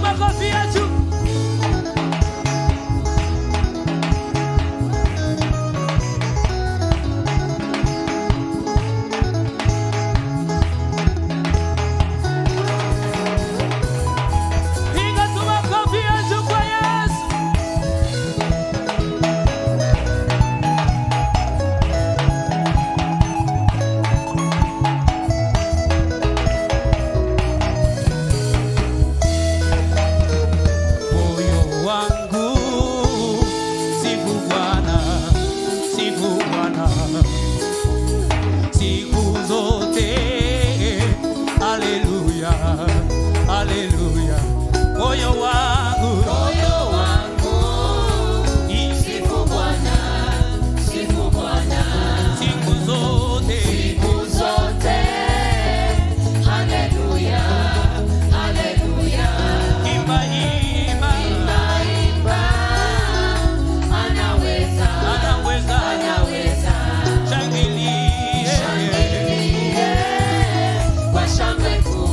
makofi ya juu. Piga tu makofi ya juu kwa Yesu. Moyo wangu sifu Bwana, sifu Bwana siku zote. Haleluya, haleluya. Moyo wangu Sifu Bwana, sifu Bwana, siku zote. siku zote. Haleluya, haleluya. Imba, imba, Imba, imba. Anaweza, anaweza. anaweza. Shangilie, Shangilie kwa shangwe kuu.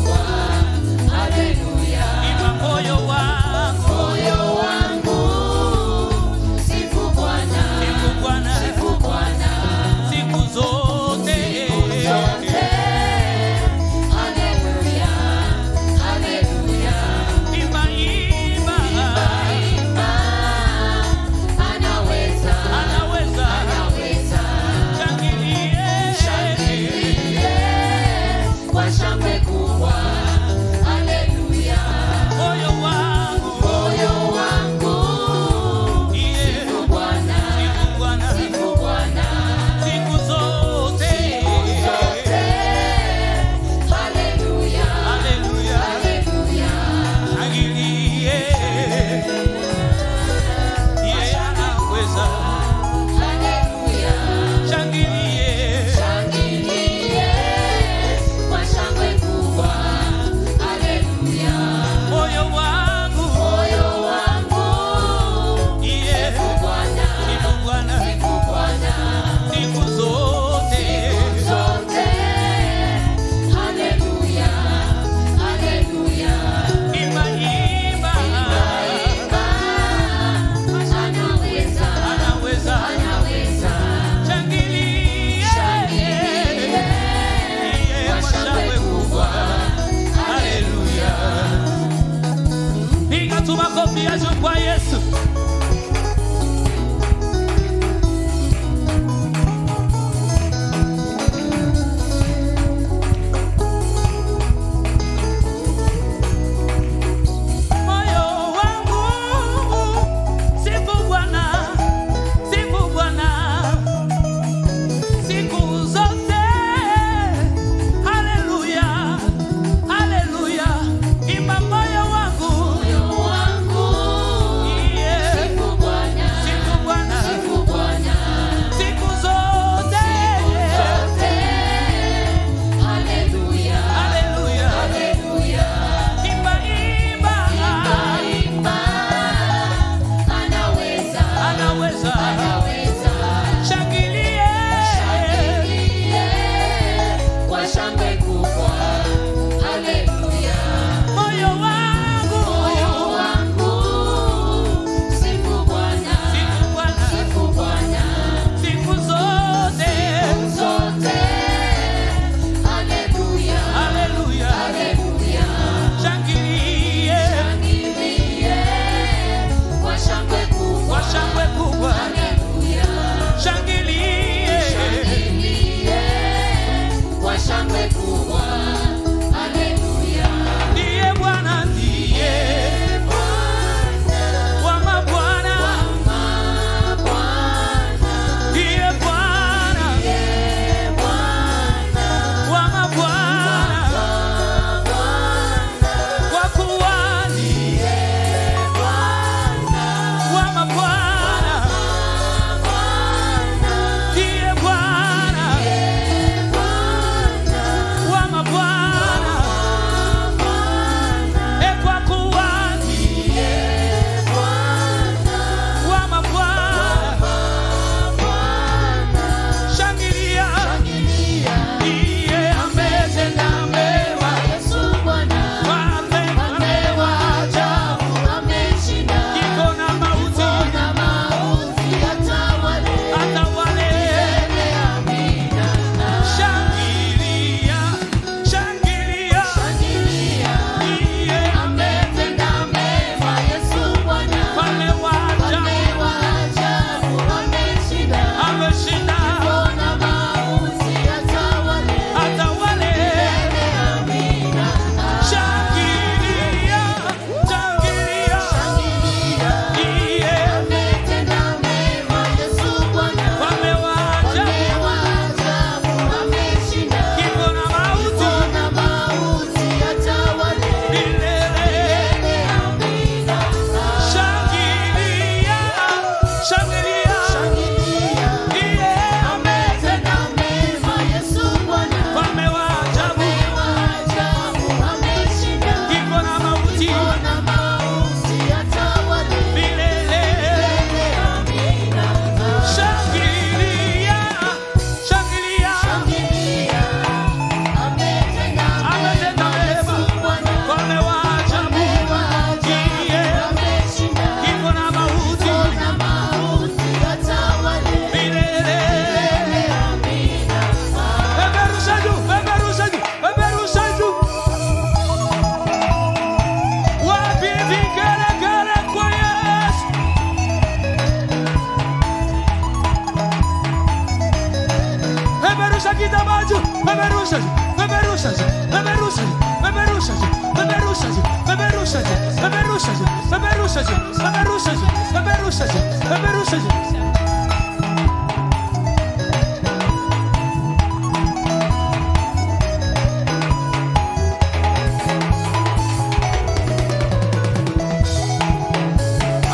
Peperusha juu, peperusha juu, peperusha juu, peperusha juu.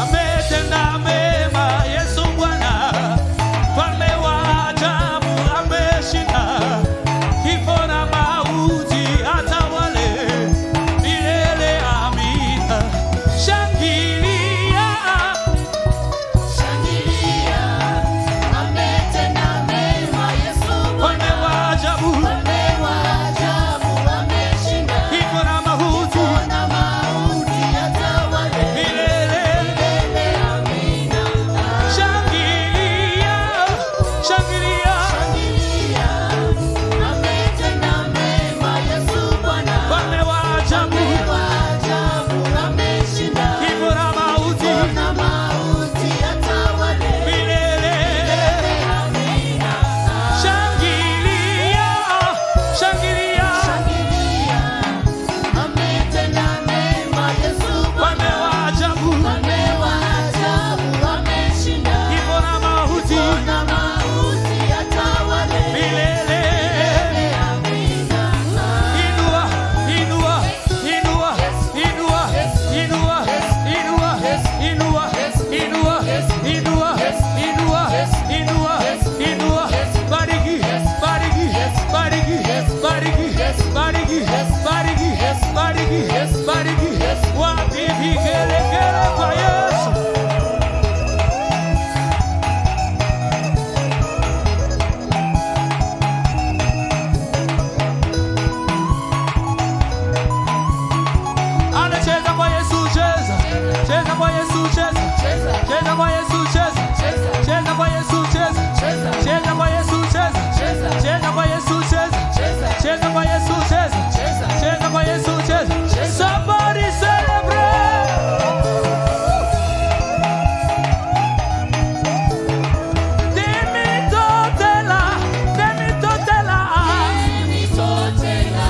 Ametenda mema Yesu Bwana, mfalme wa ajabu ameshinda kifo na mauti, atawale milele. Amina. Shangilia, Shangilia, ametenda mema Yesu mfalme Bwana, wa ajabu mfalme wa ajabu ameshinda kifo na mauti, na mauti, atawale milele. milele. Amina. Shangilia, shangilia, Shangilia, ametenda mema Yesu Bwana, mfalme wa ajabu mfalme wa ajabu ameshinda kifo na mauti, na mauti, atawale milele. Amina. Shangilia, shangilia, Shangilia, ametenda mema Yesu mfalme Bwana, wa ajabu mfalme wa ajabu ameshinda kifo na mauti, na mauti, atawale milele. Amina. Inua, inua, inua, inua, inua, inua, inua, inua, inua, inua, inua, inua. Bariki, bariki, bariki, bariki, bariki, bariki, bariki, bariki. Wapi vigelegele kwa Yesu? Anacheza kwa Yesu, cheza. Cheza kwa Yesu, cheza. Cheza kwa Yesu, cheza. Cheza kwa Yesu, cheza. Cheza kwa Yesu, cheza. Cheza kwa Yesu, cheza. Cheza kwa Yesu, cheza. Cheza kwa Yesu, cheza. Somebody celebrate. Demitotela, demitotela, Demitotela,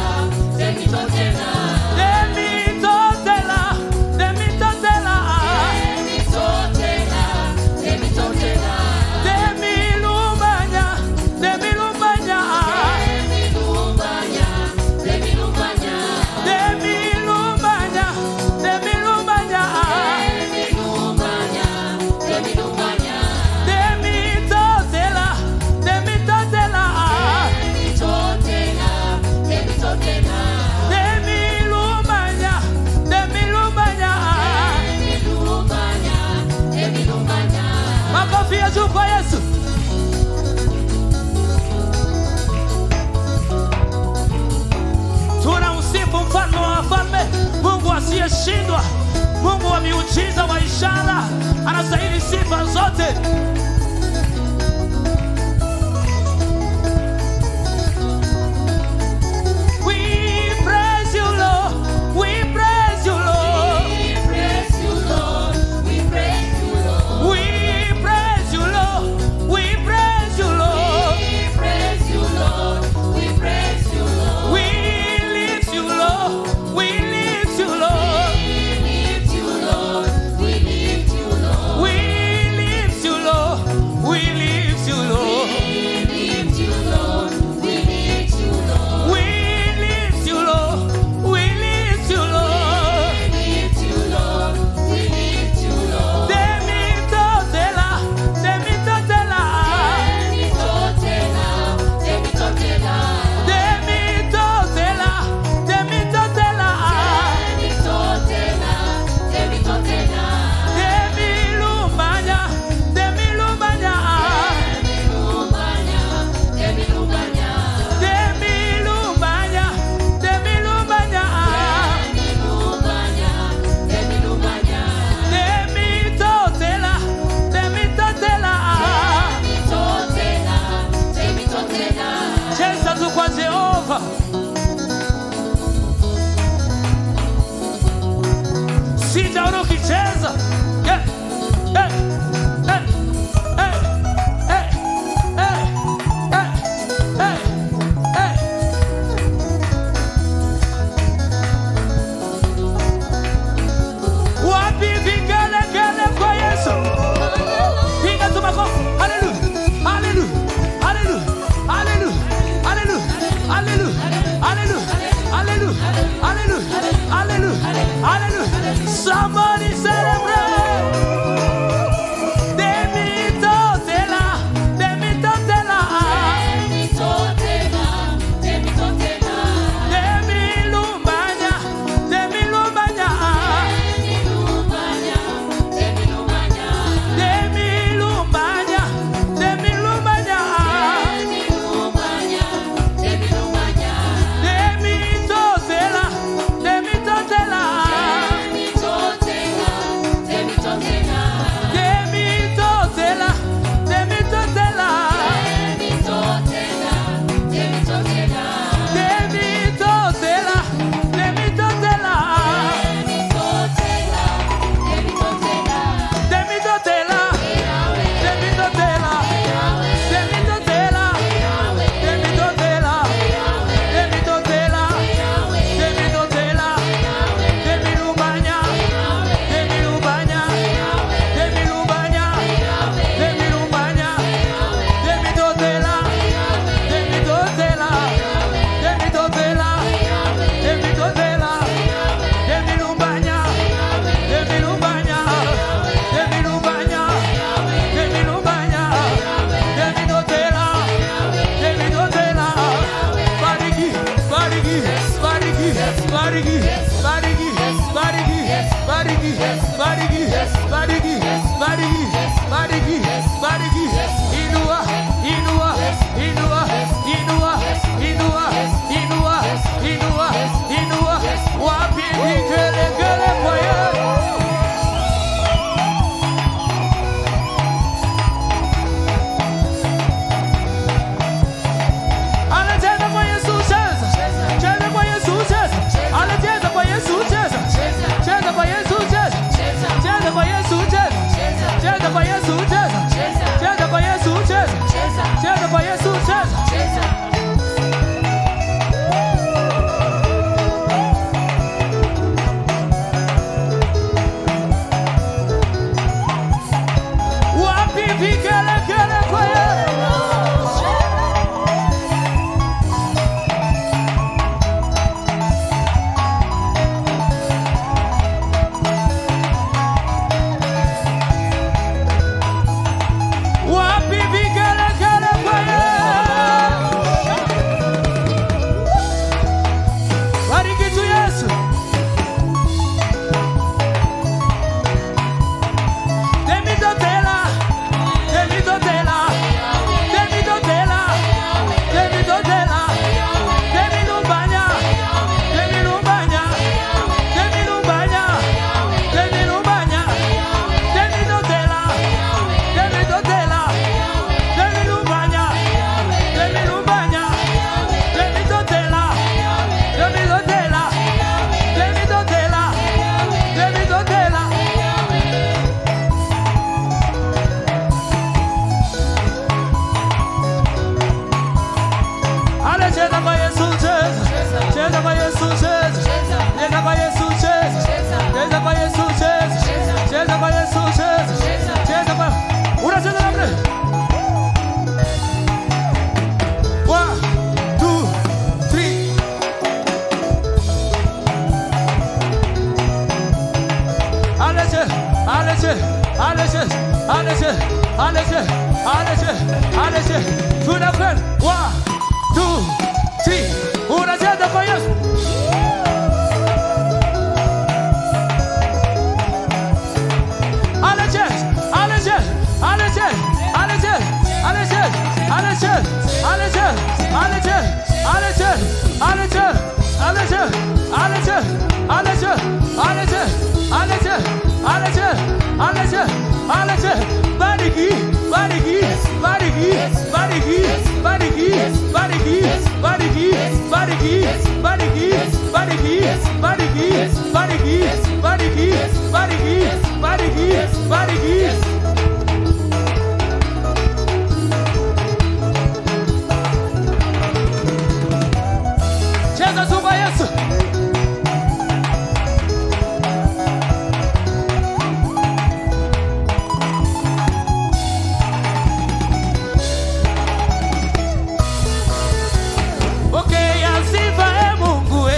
demitotela, demitotela, demitotela, demitotela, demitotela, demilumanya, demilumanya, demilumanya, demilumanya, demilumanya, demilumanya, demilumanya, demilumanya, demitotela, demitotela, demitotela, demitotela, demilumanya, demilumanya. demilumanya, demilumanya. Makofi ya juu kwa Yesu. Tunamsifu mfalme wa wafalme, Mungu asiyeshindwa, Mungu wa miujiza wa ishara, anastahili sifa zote. We praise you, Lord. We praise you, Lord. We praise you, Lord. We praise you, Lord. We praise you, Lord. We praise you, Lord. We praise you, Lord. We praise you, Lord. We lift you, Lord. We lift you, Lord. We lift you, Lord. We lift you, Lord. We lift you, Lord. We lift you, Lord. We lift you, Lord. We lift you, Lord. We lift you, Lord. We lift you, Lord. We lift you, Lord. We lift you, Lord. Demitotela, demitotela, Demitotela, demitotela, demitotela, demitotela, demitotela, demitotela, demilumanya, demilumanya, demilumanya, demilumanya, demilumanya, demilumanya, demilumanya, demilumanya, demitotela, demitotela. demitotela, demitotela. Cheza tu kwa Jehova. Sijaona ukicheza. Yeah. Hey. Hey. Hey. Hey. Hey. Hey. Hey. Hey. Wapi vigele bariki, bariki, bariki, bariki, bariki, bariki, bariki, bariki, bariki, inua, inua, inua, inua, inua, inua, inua, inua, wapi vigelegele kwa Yesu. Anacheza kwa Yesu, cheza, cheza kwa Yesu, cheza, anacheza kwa Yesu, cheza, cheza kwa Yesu, cheza, cheza kwa Yesu, cheza, cheza kwa Yesu, cheza, cheza kwa Yesu, cheza, cheza kwa Yesu, cheza. Wapi vigelegele kwa Yesu. Wapi vigelegele kwa Yesu. Bariki tu Yesu. Demidotela, demidotela, demidotela, demidotela, demilumbanya, demilumbanya, demilumbanya, demilumbanya, demidotela, demidotela, demilumbanya, demilumbanya, demidotela, demidotela, demidotela, demidotela. Ale cheza kwa Yesu, cheza, cheza kwa Yesu, cheza, cheza kwa Yesu, cheza, cheza kwa Yesu, cheza, cheza kwa Yesu, cheza, cheza kwa unacheza namna. 1, 2, 3. Ale cheza, ale cheza, ale cheza, ale cheza, ale cheza, ale cheza, ale cheza. Tunakwenda 1, 2, 3. Unacheza kwa Yesu. Ale cheza, ale cheza, ale cheza, ale cheza, ale cheza, ale cheza, ale cheza, ale cheza, ale cheza, ale cheza, ale cheza, ale cheza, ale cheza, ale cheza, ale cheza, ale cheza, ale cheza, ale cheza. Bariki, bariki, bariki, bariki, bariki, bariki, bariki, bariki, bariki, bariki, bariki, bariki, bariki, bariki, bariki, bariki. Cheza tu kwa Yesu. Okay, asifa Mungu.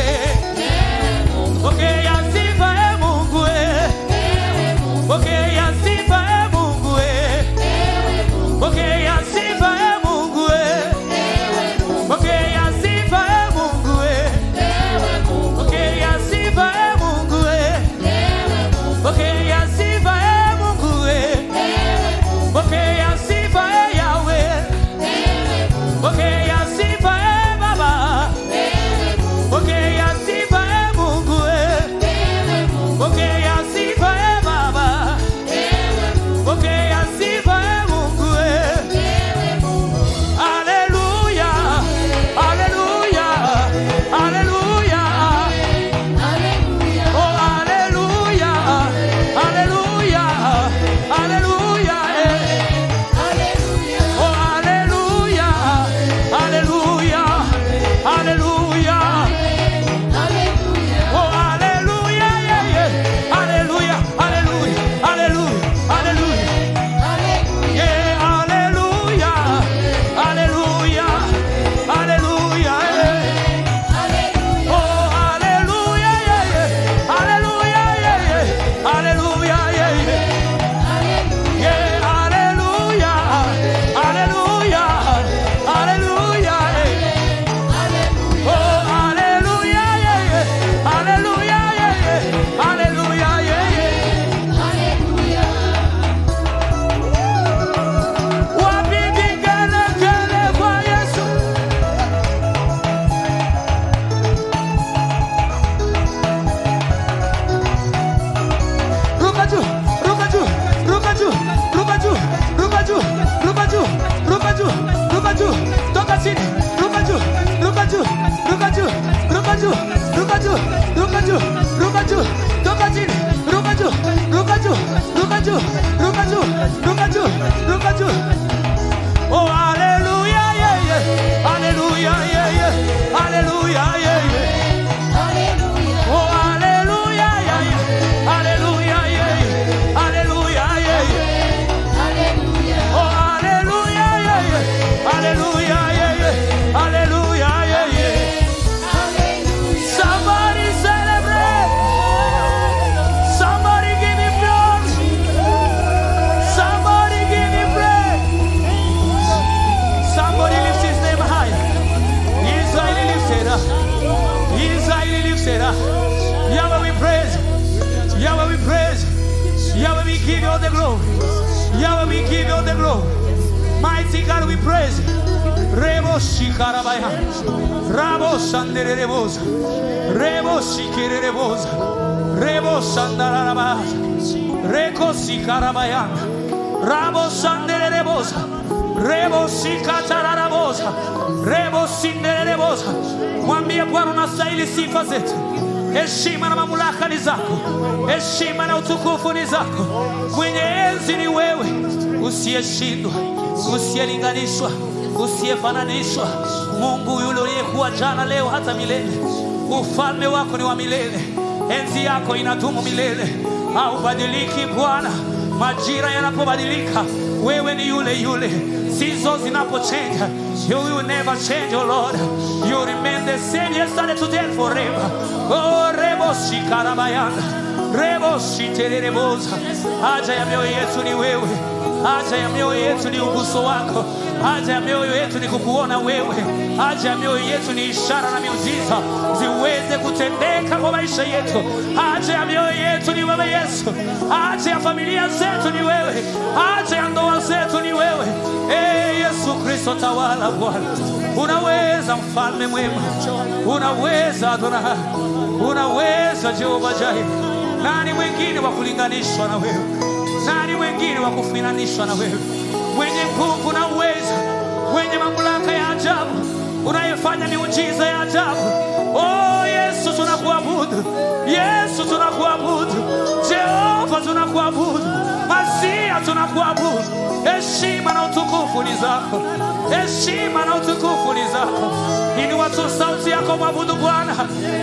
ruka juu, ruka juu, toka chini, ruka juu, ruka juu, ruka juu, ruka juu, ruka juu, ruka juu. Oh hallelujah, yeah, yeah. Hallelujah, yeah, yeah. Hallelujah, yeah, yeah. Oh hallelujah, yeah, yeah. Hallelujah, yeah, yeah. Hallelujah, yeah, yeah. Oh hallelujah, yeah, yeah. Hallelujah, yeah, yeah. Hallelujah, yeah, yeah. Somebody celebrate. Somebody give him glory. Somebody give him praise. Somebody lift his name high. He is highly lifted up. He is highly lifted up. Yahweh we praise. Yahweh we praise. Yahweh we give you all the glory. Yahweh we give you all the glory. Mighty God we praise. Rebo shikarabaya. Rabo shandere rebosa. Rebo shikere rebosa. Rebo shandarabaya. Reko sikarabaya. Rabo shandere rebosa. Rebo shikatarabosa. Rebo sindere rebosa. Mwambie Bwana unastahili sifa zetu. Heshima na mamlaka ni zako. Heshima na utukufu ni zako. Mwenye enzi ni wewe. Usiyeshindwa, usiyelinganishwa, usiyefananishwa. Mungu yule uliyekuwa jana, leo hata milele. Ufalme wako ni wa milele. Enzi yako inadumu milele. Haubadiliki Bwana. Majira yanapobadilika, wewe ni yule yule. Seasons zinapochange, you will never change, oh Lord. You remain the same yesterday, today, and forever. Oh, rebo shikarabayana, rebo shiterereboza. Haja ya mioyo yetu ni wewe. Haja ya mioyo yetu ni uguso wako. Haja ya mioyo yetu ni kukuona wewe. Haja ya mioyo yetu ni ishara na miujiza ziweze kutendeka kwa maisha yetu. Haja ya mioyo yetu ni wewe Yesu. Haja ya familia zetu ni wewe. Haja ya ndoa zetu ni wewe. Yesu Kristo tawala Bwana. Unaweza mfalme mwema. Unaweza Adonai. Unaweza Jehova Jireh. Nani mwingine wa kulinganishwa na wewe? Nani mwingine wa kufananishwa na wewe? Mwenye nguvu na uweza, mwenye mamlaka ya ajabu, unayefanya miujiza ya ajabu. Oh Yesu tunakuabudu. Yesu tunakuabudu. Jehova tunakuabudu. Masia tunakuabudu. Heshima na utukufu ni zako. Heshima na utukufu ni zako. Ini watu sauti yako mwabudu Bwana.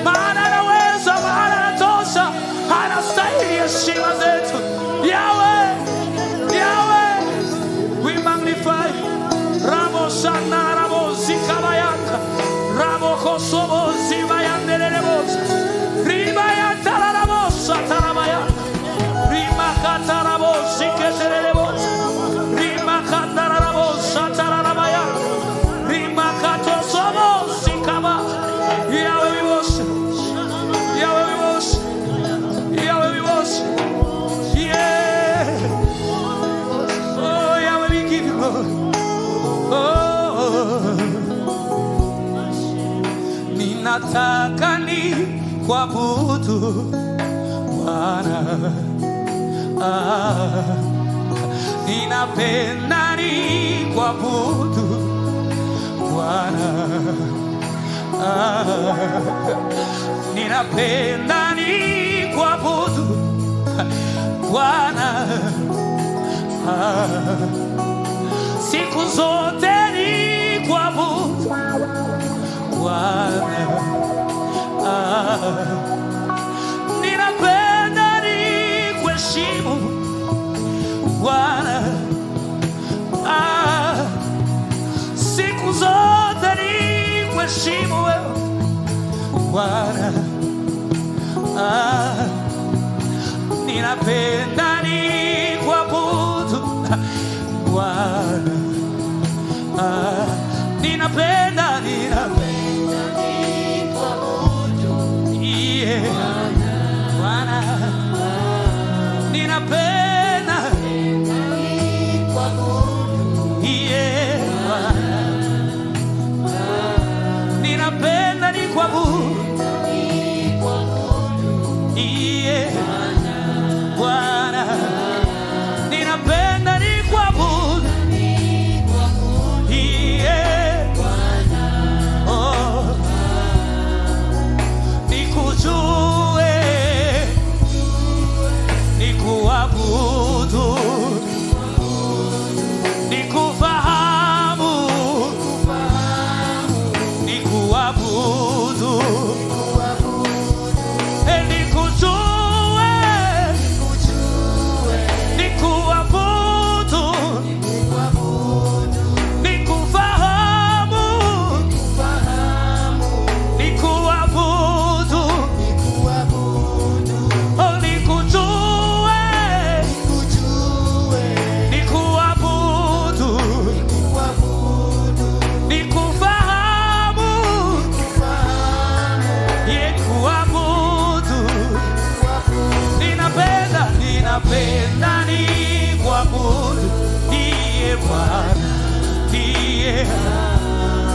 Maana anaweza, maana anatosha. Anastahili heshima zetu. Yahweh, Yahweh, we magnify. Rabo shana, rabo zikabayaka. Rabo kosobo zibayandelelebosa. Ribayata rabo satarabayaka. Rimakata rabo ziketelelebosa. Rimakata rabo satarabayaka. Rimakato sobo zikaba. Yahweh we worship. Yahweh we worship. Yahweh we worship. Yeah. Oh Yahweh we give you glory. Oh, ninataka ni kuabudu Bwana. Ninapenda ni kuabudu Bwana. Ninapenda ni kuabudu Bwana. Siku zote ni kuabudu Bwana. Ninapenda ni kuheshimu Bwana. Siku zote ni kuheshimu wewe Bwana. Ninapenda ni kuabudu Bwana. Ninapenda ni kuabudu Bwana. Ninapenda ni kuabudu Bwana. Ninapenda ni kuabudu Bwana. Ninapenda ni kuabudu Bwana. Oh, nikujue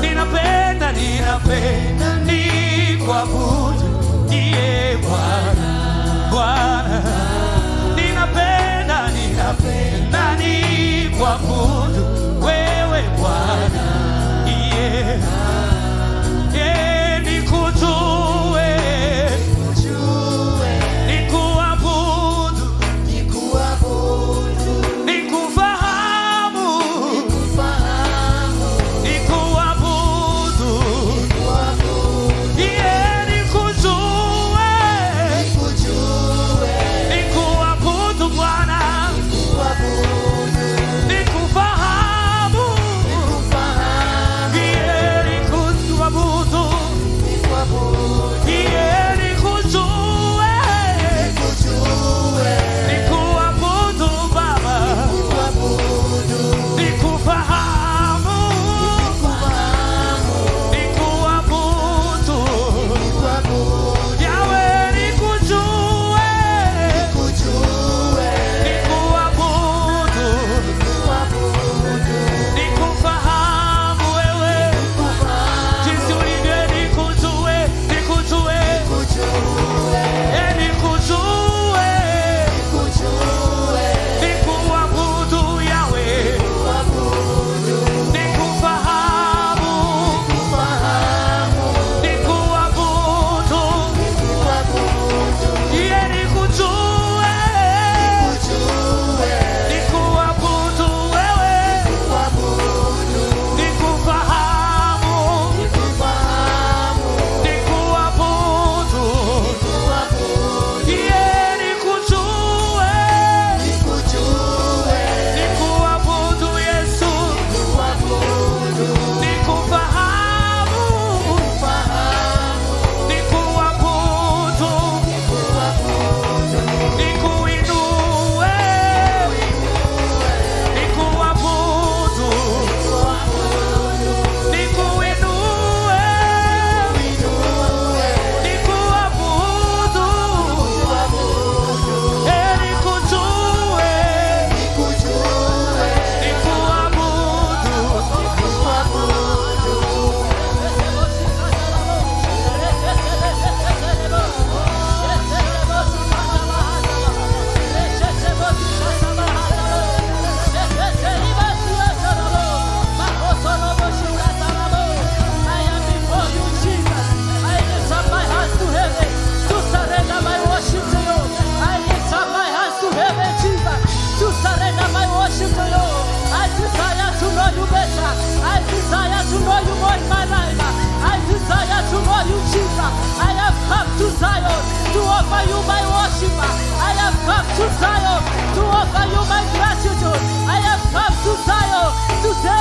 ninapenda nikuabudu ndiye Bwana, Bwana. Ninapenda nikuabudu wewe Bwana, nikujue, nikuabudu, nikufahamu, nikuabudu, nikujue, nikuabudu Bwana, nikufahamu, nikuabudu Baba, nikufahamu, nikuabudu Yahweh, nikujue, nikuabudu, nikufahamu wewe jinsi ulivyo, nikujue, nikujue, nikuabudu Yahweh, nikufahamu, nikuabudu, nikujue, nikuabudu wewe, nikufahamu, nikuabudu, nikuabudu Yesu, nikufahamu, nikuabudu, nikuinue, nikuabudu, nikuinue, nikuabudu, nikujue,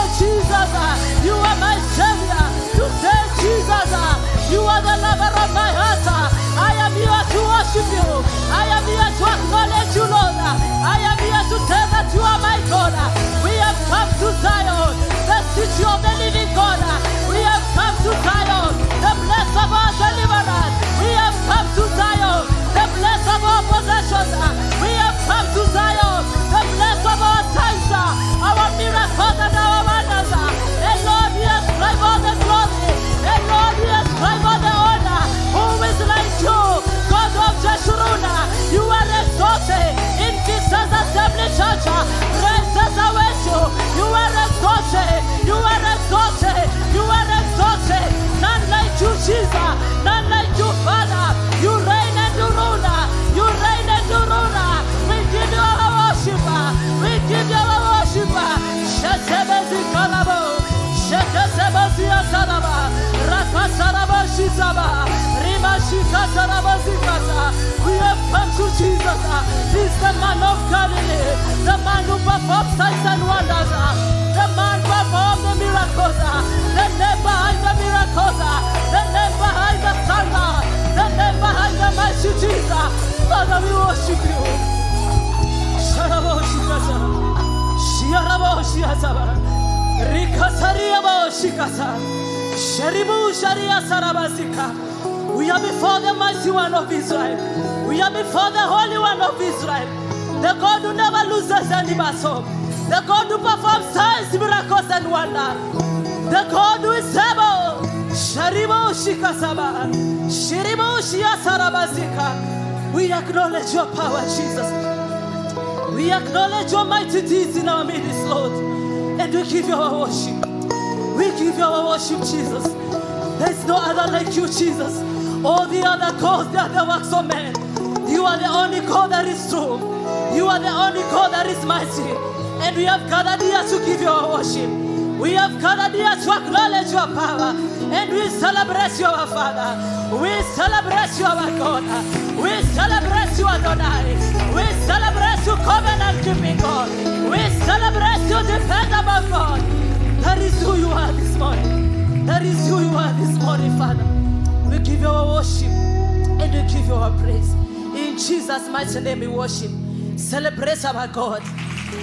you are my Savior, to say Jesus, you are the lover of my heart. I am here to worship you. I am here to acknowledge you, Lord. I am here to tell that you are my God. We have come to Zion, the city of the living God. We have come to Zion, the place of our deliverance. We have come to Zion, the place of our possessions. We have come to Zion, the place of our signs, our miracles and our wonders. And Lord, we ascribe all the glory. And Lord, we ascribe all the honor. Who is like you, God of Jeshurun? You are exalted in Jesus' assembly church. Praises await you. You are exalted. You are exalted. You are exalted. None like you, Jesus. None like you, Father. You reign and you rule. You reign and you rule. We give you our worship. We give you our worship. Shesebezi kalabo. Shekesebezi asaraba. Rakasaraba shizaba. Rima shikasaraba zikasa. We have come to Jesus. He's the man of Galilee. The man who performs signs and wonders. The man performed the miracles. The name behind the miracles. The name behind the thunder. The name behind the mighty Jesus. Father, we worship you. Sharabo shikasara. Shiarabo shiasaba. Rikasariabo shikasa. Sheribu sharia sarabasika. We are before the mighty one of Israel. We are before the Holy One of Israel. The God who never loses any battle. The God who performs signs, miracles, and wonders. The God who is able. Sharibo Shikasaba. Shiribo Shiasarabazika. We acknowledge your power, Jesus. We acknowledge your mighty deeds in our midst, Lord. And we give you our worship. We give you our worship, Jesus. There is no other like you, Jesus. All the other gods, they are the works of men. You are the only God that is true. You are the only God that is mighty. And we have gathered here to give you our worship. We have gathered here to acknowledge your power. And we celebrate you, our Father. We celebrate you, our God. We celebrate you, Adonai. We celebrate you, covenant-keeping God. We celebrate you, dependable God. That is who you are this morning. That is who you are this morning, Father. We give you our worship and we give you our praise. In Jesus' mighty name we worship. Celebrate our God.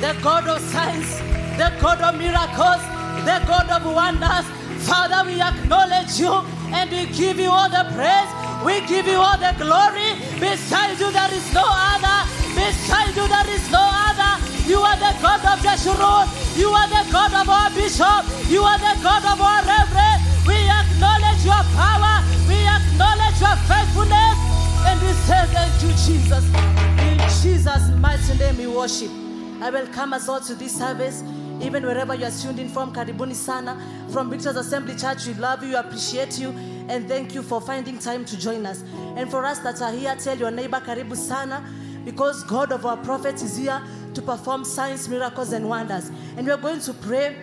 The God of signs, the God of miracles, the God of wonders. Father, we acknowledge you and we give you all the praise. We give you all the glory. Beside you there is no other. Beside you there is no other. You are the God of Jeshurun. You are the God of our bishop. You are the God of our reverend. We acknowledge your power. We acknowledge your faithfulness. And we say thank you, Jesus. In Jesus' mighty name we worship. I welcome us all to this service. Even wherever you are tuned in from, Karibuni Sana, from Victor's Assembly Church, we love you, we appreciate you, and thank you for finding time to join us. And for us that are here, tell your neighbor, Karibu Sana, because God of our prophet is here to perform signs, miracles, and wonders. And we are going to pray.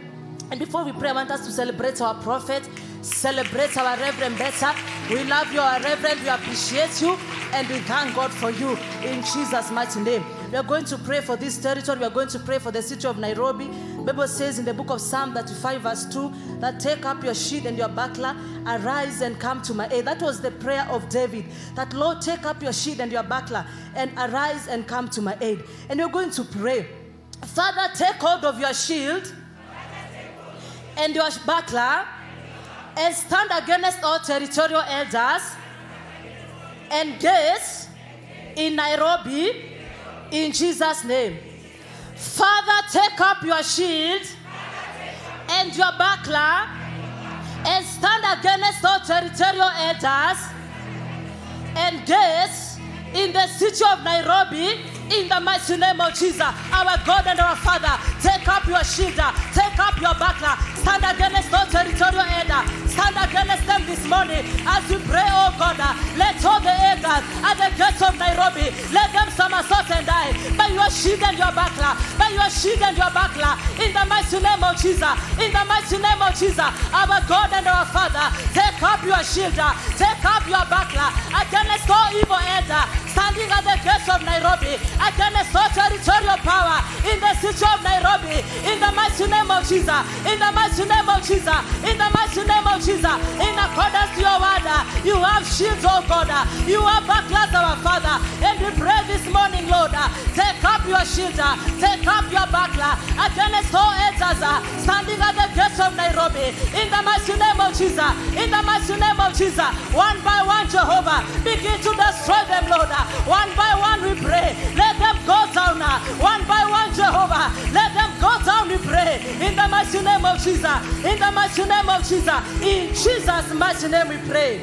And before we pray, I want us to celebrate our prophet, celebrate our Reverend better. We love you, our Reverend, we appreciate you, and we thank God for you in Jesus' mighty name. We are going to pray for this territory. We are going to pray for the city of Nairobi. The Bible says in the book of Psalm 35 verse 2 that take up your shield and your buckler, arise and come to my aid. That was the prayer of David, that Lord, take up your shield and your buckler and arise and come to my aid. And we're going to pray, Father, take hold of your shield and your buckler and stand against all territorial elders and gates in Nairobi in Jesus' name. Father, take up your shield and your buckler and stand against all territorial elders and gates in the city of Nairobi in the mighty name of Jesus. Our God and our Father, take up your shield, take up your buckler, stand against all territorial elders, stand against them this morning as we pray, oh God. Let all the elders at the gates of Nairobi, let them somersault and die by your shield and your buckler, by your shield and your buckler in the mighty name of Jesus, in the mighty name of Jesus. Our God and our Father, take up your shield, take up your buckler against all evil elders standing at the gates of Nairobi, against all territorial power in the city of Nairobi, in the mighty name of Jesus, in the mighty name of Jesus, in the mighty name of Jesus, in accordance to your word. You have shields, oh God, you have bucklers, our Father, and we pray this morning, Lord, take up your shield, take up your buckler against all elders standing at the gates of Nairobi, in the mighty name of Jesus, in the mighty name of Jesus. One by one, Jehovah, begin to destroy them, Lord. One by one we pray, let them go down. One by one, Jehovah, let them go down, we pray, in the mighty name of Jesus, in the mighty name of Jesus, in Jesus' mighty name we pray.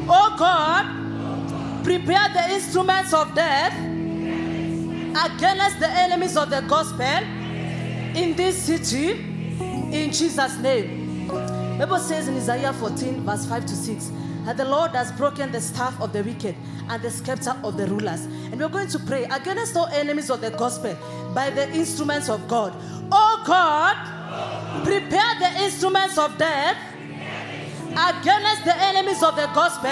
Oh God, prepare the instruments of death against the enemies of the gospel in this city, in Jesus' name. The Bible says in Isaiah 14 verse 5 to 6 that the Lord has broken the staff of the wicked and the scepter of the rulers. And we're going to pray against all enemies of the gospel by the instruments of God. Oh God, prepare the instruments of death against the enemies of the gospel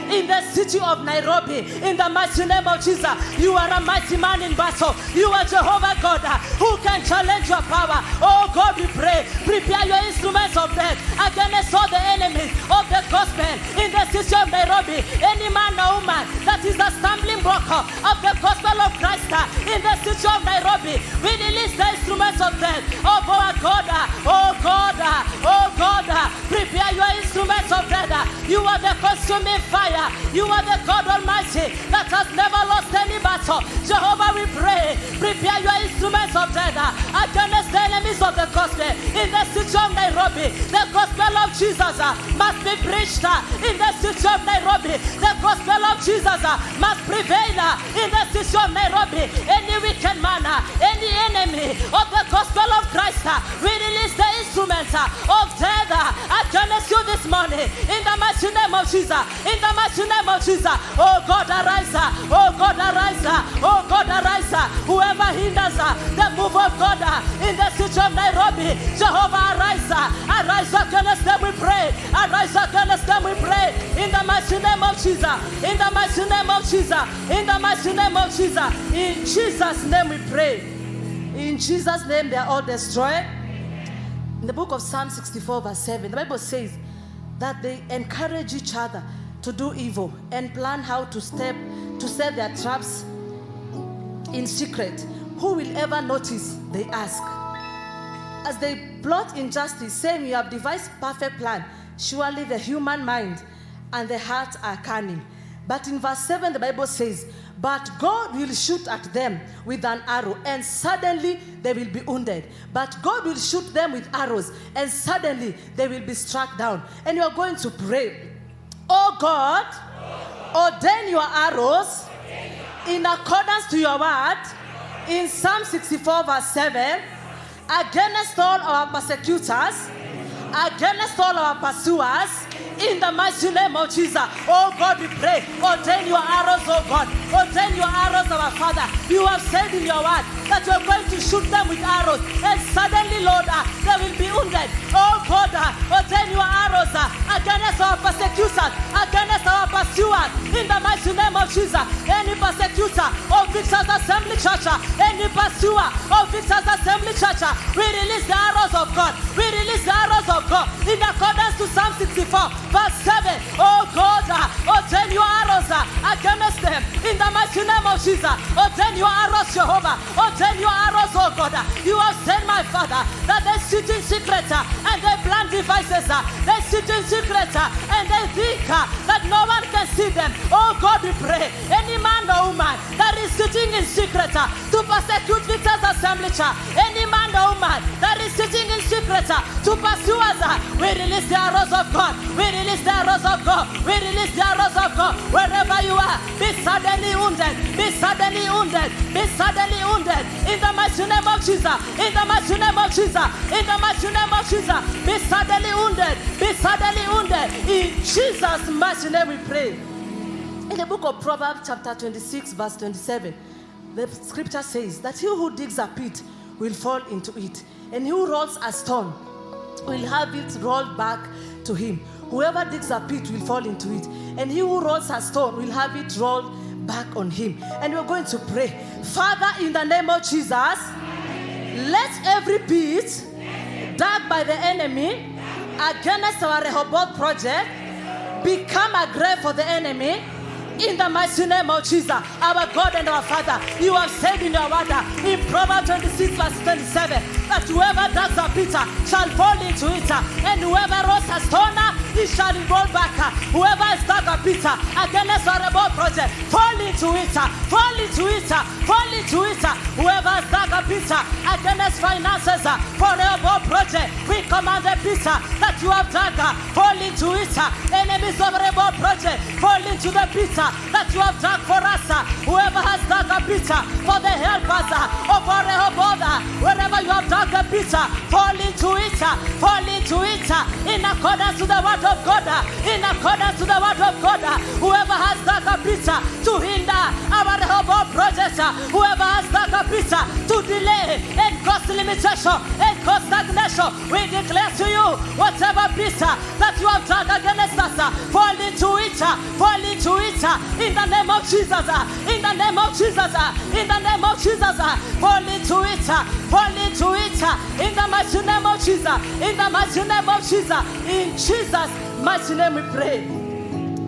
in the city of Nairobi, in the mighty name of Jesus. You are a mighty man in battle. You are Jehovah God, who can challenge your power. Oh God, we pray, prepare your instruments of death against all the enemies of the gospel in the city of Nairobi. Any man or woman that is a stumbling block of the gospel of Christ in the city of Nairobi, we release the instruments of death of our God. Oh God, oh God, Prepare your instruments of death. You are the consuming fire. You are the God Almighty that has never lost any battle. Jehovah, we pray. Prepare your instruments of death against the enemies of the gospel. In the city of Nairobi, the gospel of Jesus must be preached. In the city of Nairobi, the gospel of Jesus must prevail. In the city of Nairobi, any wicked man, any enemy of the gospel of Christ, we release the instruments of death against you this morning. In the mighty name of Jesus. In the mighty name of Jesus. Oh God, arise. Oh God, arise. Oh God, arise. Whoever hinders the move of God in the city of Nairobi, Jehovah, arise. Arise against them, we pray. Arise against them, we pray. In the mighty name of Jesus. In the mighty name of Jesus. In the mighty name of Jesus. In Jesus' name we pray. In Jesus' name they are all destroyed. In the book of Psalm 64 verse 7, the Bible says that they encourage each other to do evil and plan how to set their traps in secret. Who will ever notice, they ask. As they plot injustice, saying you have devised perfect plan, surely the human mind and the heart are cunning. But in verse 7, the Bible says, but God will shoot at them with an arrow, and suddenly they will be wounded. But God will shoot them with arrows, and suddenly they will be struck down. And you are going to pray, oh God, ordain your arrows in accordance to your word. In Psalm 64 verse 7, against all our persecutors, against all our pursuers, in the mighty name of Jesus. Oh God, we pray. Ordain your arrows, oh God. Ordain your arrows, our Father. You have said in your word that you are going to shoot them with arrows, and suddenly, Lord, they will be wounded. Oh God, ordain your arrows against our persecutors, against our pursuers, in the mighty name of Jesus. Any persecutor of Victor's Assembly Church, any pursuer of Victor's Assembly Church, we release the arrows of God. We release the arrows of God in accordance to Psalm 64 verse 7. Oh God, ordain your arrows against them in the mighty name of Jesus. Ordain your arrows, Jehovah. Ordain your arrows, oh God. You have said, my Father, that they sit in secret and they plan devices. They sit in secret and they think that no one can see them. Oh God, we pray. Any man or woman that is sitting in secret to persecute Victor's Assembly Church, any man or woman that is sitting in secret to pursue us, we release the arrows of God. We release the arrows of God. We release the arrows of God. Wherever you are, be suddenly wounded. Be suddenly wounded. Be suddenly wounded. In the mighty name of Jesus. In the mighty name of Jesus. In the mighty name of Jesus. Be suddenly wounded. Be suddenly wounded. In Jesus' mighty name we pray. In the book of Proverbs chapter 26 verse 27, the scripture says that he who digs a pit will fall into it, and he who rolls a stone will have it rolled back to him. Whoever digs a pit will fall into it, and he who rolls a stone will have it rolled back on him. And we're going to pray. Father, in the name of Jesus, let every pit dug by the enemy against our Rehoboth project become a grave for the enemy. In the mighty name of Jesus, our God and our Father, you have said in your word in Proverbs 26 verse 27 that whoever does a pit shall fall into it, and whoever rolls a stone, he shall roll back. Whoever has dug a pit against our Rehoboth project, fall into it, fall into it, fall into it. Whoever has dug a pit against finances for Rehoboth project, we command the pit that you have dug, fall into it. Enemies of Rehoboth project, fall into the pit that you have dug for us. Whoever has dug a pit for the helpers of our Rehoboth, wherever you have dug a pit, fall into it, fall into it, in accordance to the word of God, in accordance to the word of God. Whoever has dug a pit to hinder our Rehoboth project, whoever has dug a pit to delay and cause limitation and cause stagnation, we declare to you, whatever pit that you have dug against us, fall into it, fall into it. In the name of Jesus, in the name of Jesus, in the name of Jesus, fall into it, fall into it, in the mighty name of Jesus, in the mighty name of Jesus, in Jesus' mighty name we pray.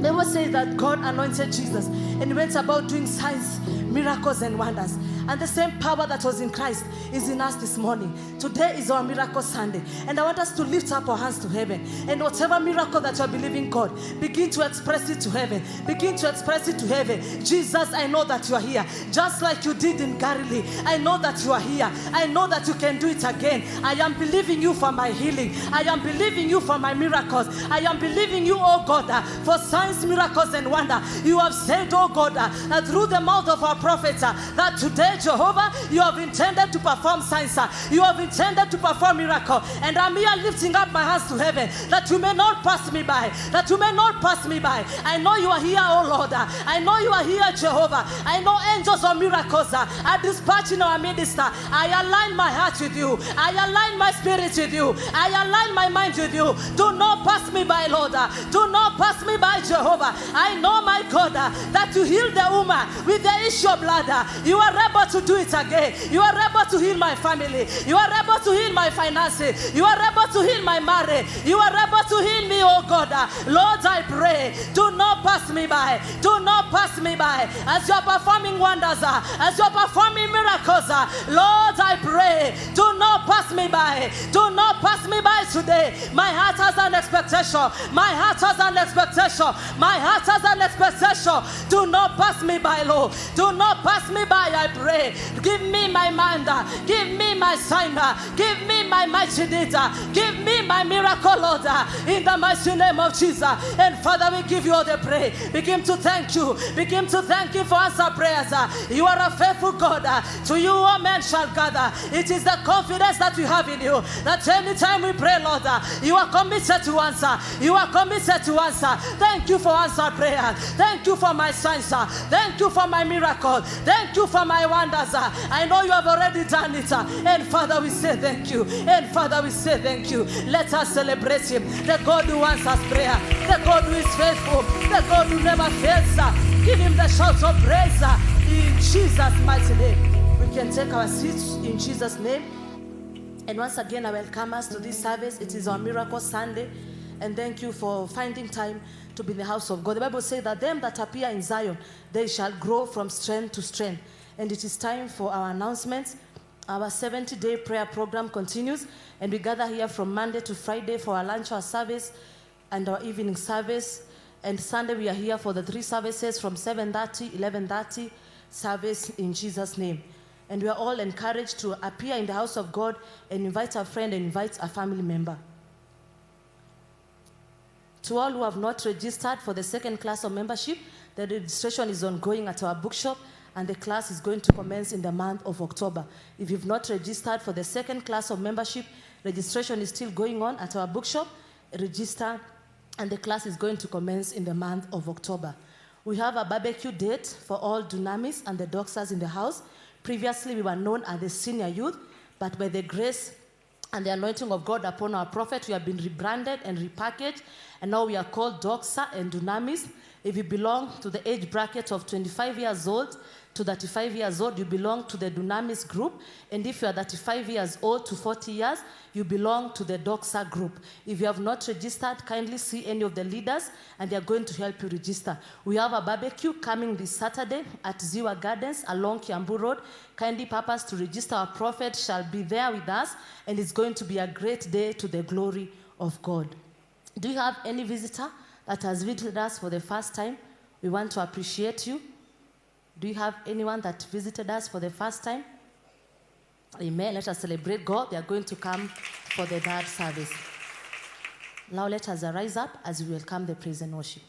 The Bible says that God anointed Jesus and went about doing signs, miracles, and wonders. And the same power that was in Christ is in us this morning. Today is our Miracle Sunday. And I want us to lift up our hands to heaven. And whatever miracle that you are believing God, begin to express it to heaven. Begin to express it to heaven. Jesus, I know that you are here. Just like you did in Galilee. I know that you are here. I know that you can do it again. I am believing you for my healing. I am believing you for my miracles. I am believing you, oh God, for signs, miracles, and wonder. You have said, oh God, that through the mouth of our prophets, that today, Jehovah, you have intended to perform signs. You have intended to perform miracle. And I'm here lifting up my hands to heaven, that you may not pass me by. That you may not pass me by. I know you are here, oh Lord. I know you are here, Jehovah. I know angels of miracles are dispatched in our minister. I align my heart with you. I align my spirit with you. I align my mind with you. Do not pass me by, Lord. Do not pass me by, Jehovah. I know, my God, that you healed the woman with the issue of blood. You are able to do it again. You are able to heal my family. You are able to heal my finances. You are able to heal my marriage. You are able to heal me, oh God. Lord, I pray, do not pass me by. Do not pass me by. As you are performing wonders, as you are performing miracles, Lord, I pray, do not pass me by. Do not pass me by today. My heart has an expectation. My heart has an expectation. My heart has an expectation. Do not pass me by, Lord. Do not pass me by, I pray. Give me my mind. Give me my sign. Give me my mighty deed. Give me my miracle, Lord, in the mighty name of Jesus. And Father, we give you all the praise. Begin to thank you. Begin to thank you for answer prayers. You are a faithful God. To you all men shall gather. It is the confidence that we have in you, that anytime we pray, Lord, you are committed to answer. You are committed to answer. Thank you for answer prayer. Thank you for my signs. Thank you for my miracle. Thank you for my wonders. I know you have already done it. And Father, we say thank you. And Father, we say thank you. Let us celebrate him. The God who answers prayer. The God who is faithful. The God who never fails. Give him the shout of praise. In Jesus' mighty name. We can take our seats in Jesus' name. And once again, I welcome us to this service. It is our Miracle Sunday. And thank you for finding time to be in the house of God. The Bible says that them that appear in Zion, they shall grow from strength to strength. And it is time for our announcements. Our 70-day prayer program continues. And we gather here from Monday to Friday for our lunch hour service and our evening service. And Sunday we are here for the 3 services from 7:30, 11:30 service in Jesus' name. And we are all encouraged to appear in the house of God and invite a friend and invite a family member. To all who have not registered for the second class of membership, the registration is ongoing at our bookshop, and the class is going to commence in the month of October. If you've not registered for the second class of membership, registration is still going on at our bookshop. Register, and the class is going to commence in the month of October. We have a barbecue date for all Dunamis and the Doxers in the house. Previously, we were known as the senior youth, but by the grace and the anointing of God upon our prophet, we have been rebranded and repackaged, and now we are called Doxa and Dunamis. If you belong to the age bracket of 25 years old to 35 years old, you belong to the Dunamis group. And if you are 35 years old to 40 years, you belong to the Doxa group. If you have not registered, kindly see any of the leaders, and they are going to help you register. We have a barbecue coming this Saturday at Ziwa Gardens along Kiambu Road. Kindly purpose to register. Our prophet shall be there with us, and it's going to be a great day to the glory of God. Do you have any visitor that has visited us for the first time? We want to appreciate you. Do you have anyone that visited us for the first time? Amen. Let us celebrate God. They are going to come for the third service. Now let us rise up as we welcome the praise and worship.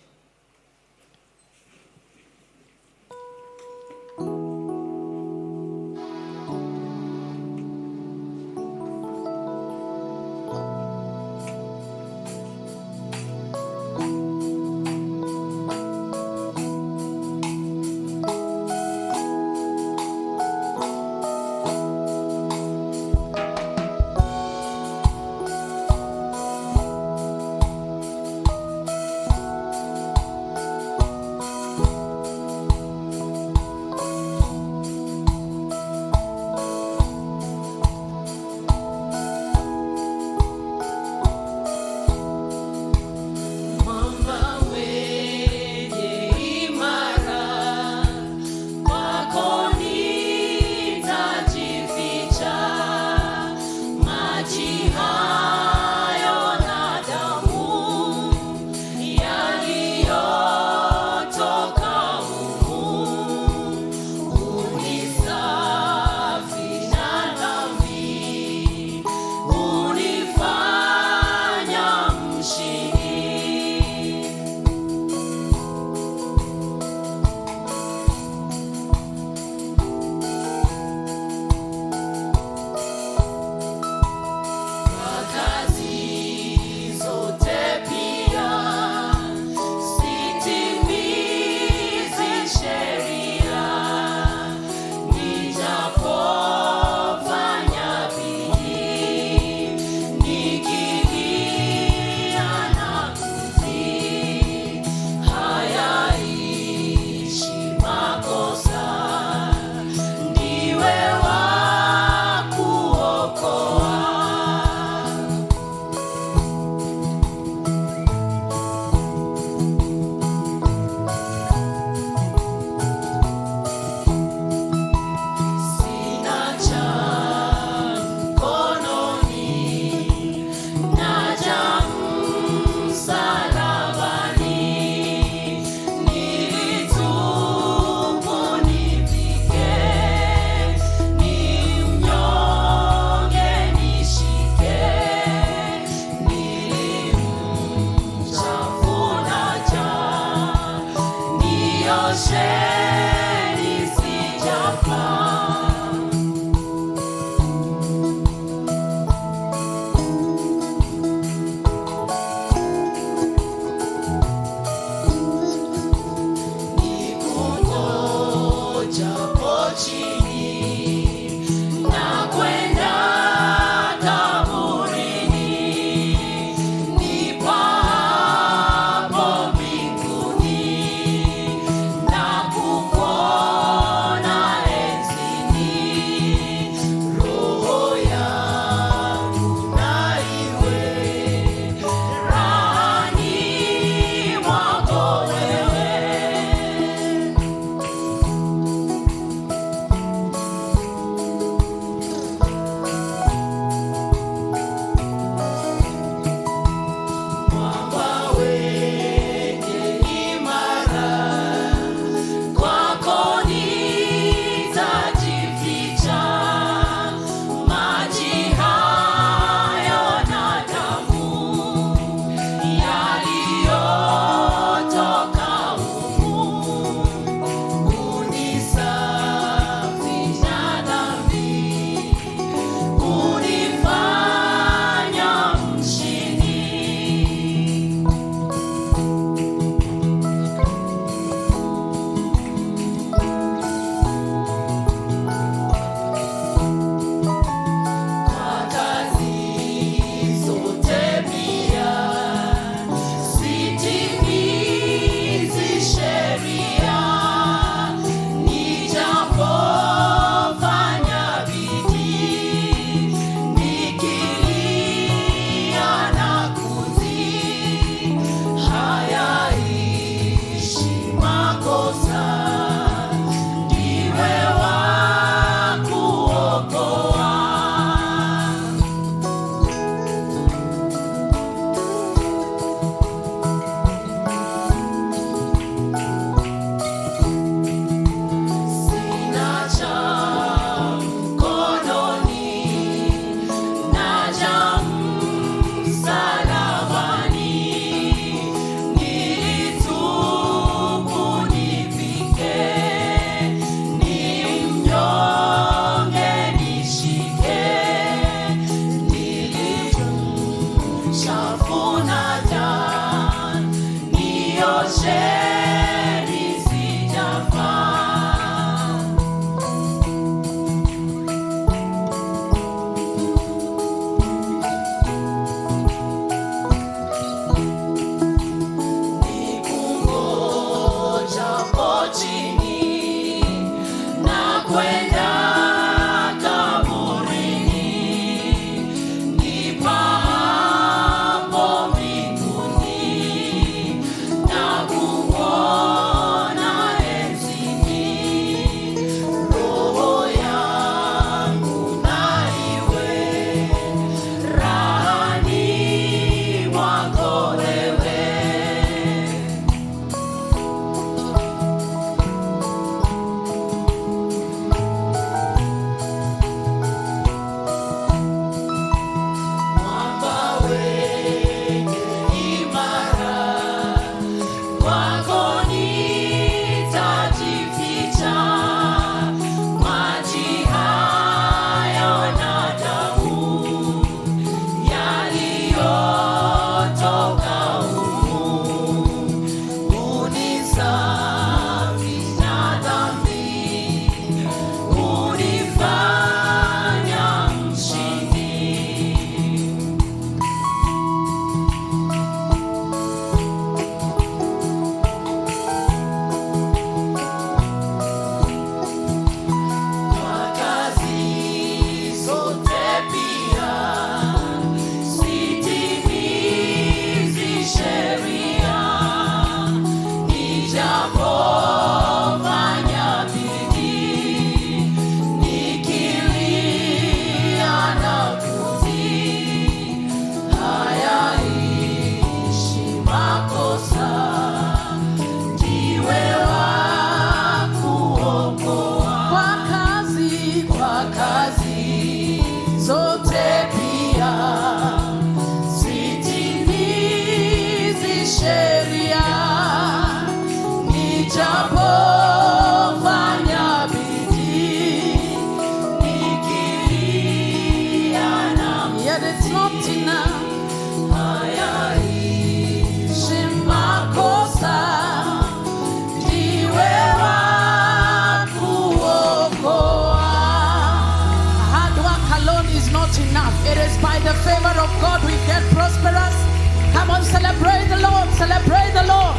Lord. Celebrate the Lord.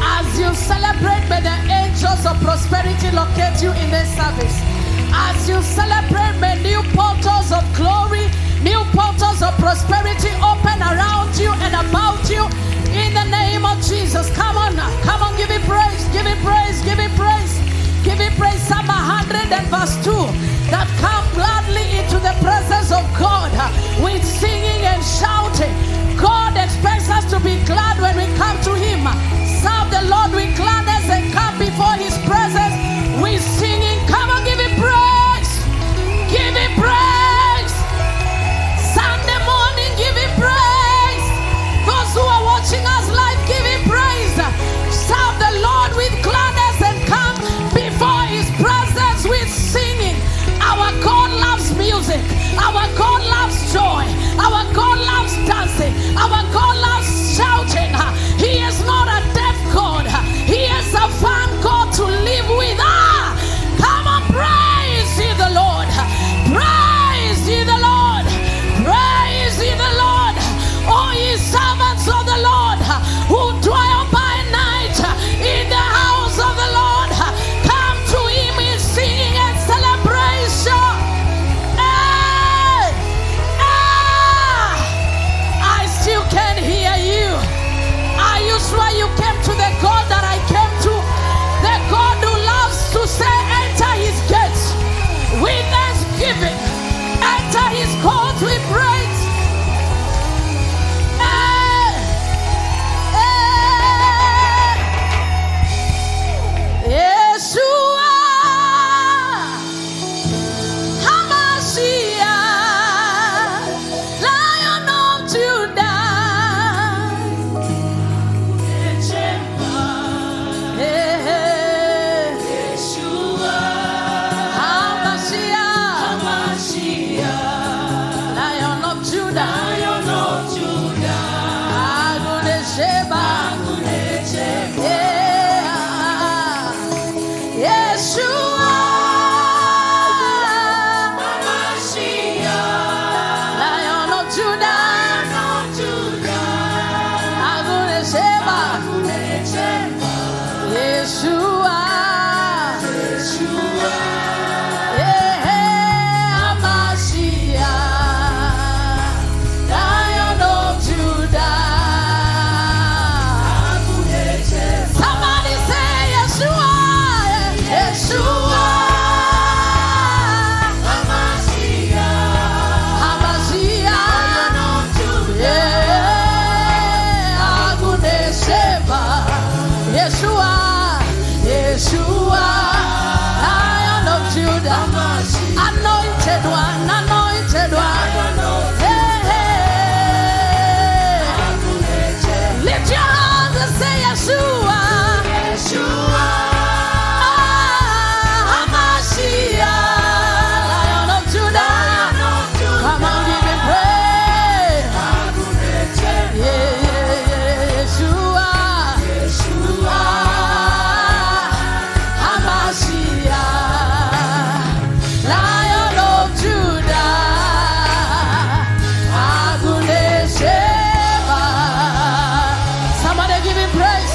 As you celebrate, may the angels of prosperity locate you in this service. As you celebrate, may new portals of glory, new portals of prosperity open around you and about you in the name of Jesus. Come on now. Come on, give it praise, give it praise, give it praise. Give it praise. Psalm 100 and verse 2. That come gladly into the presence of God with singing and shouting. God expects us to be glad when we come to Him. Serve the Lord with gladness and come before His presence with singing. Come on, give it praise. Give it praise. Sunday morning, give it praise. Those who are watching us live, give it praise. Serve the Lord with gladness and come before His presence with singing. Our God loves music. Our God loves joy. Our God loves dancing. Our God loves shouting. He is not a deaf God. He is a fun God to live with. Come on, praise ye the Lord. Praise ye the Lord. Praise ye the Lord. All ye servants of the Lord who dwell by night in the house of the Lord, come to Him in singing and celebration. Hey! I still can hear you. Are you sure you came to the God that I came to? The God who loves to say, enter His gates with thanksgiving, enter His courts with praise. Yeshua, Hamashiach, Lion of Judah. Yeshua, Hamashiach, Lion of Judah. Lion of Judah. Agunesheba. Yeshua, Hamashiach, Lion of Judah. Agunesheba. Yeshua, Hamashiach, Lion of Judah. Somebody say Yeshua, Yeshua, Hamashiach, Agunesheba. Yeshua, Yeshua, Lion of Judah, anointed one, anointed one. Hey, hey. Lift your hands and say Yeshua, Hamashiach, Lion of Judah. Come on, give Him praise. Yeah, Yeshua, Hamashiach, Lion of Judah. Agunesheba. Somebody give Him praise.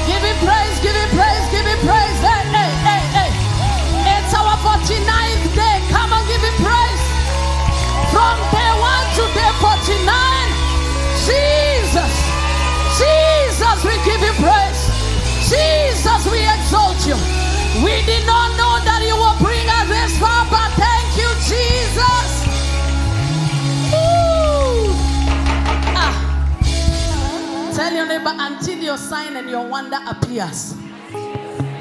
Give Him praise, give Him praise, give Him praise. Hey, hey, hey, hey. It's our 49th day. Come on, give Him praise. From day 1 to day 49. Jesus, Jesus, we give you praise. Jesus, we exalt you. We did not know that you will bring us this far, but thank you, Jesus. Woo. Tell your neighbor, until your sign and your wonder appears,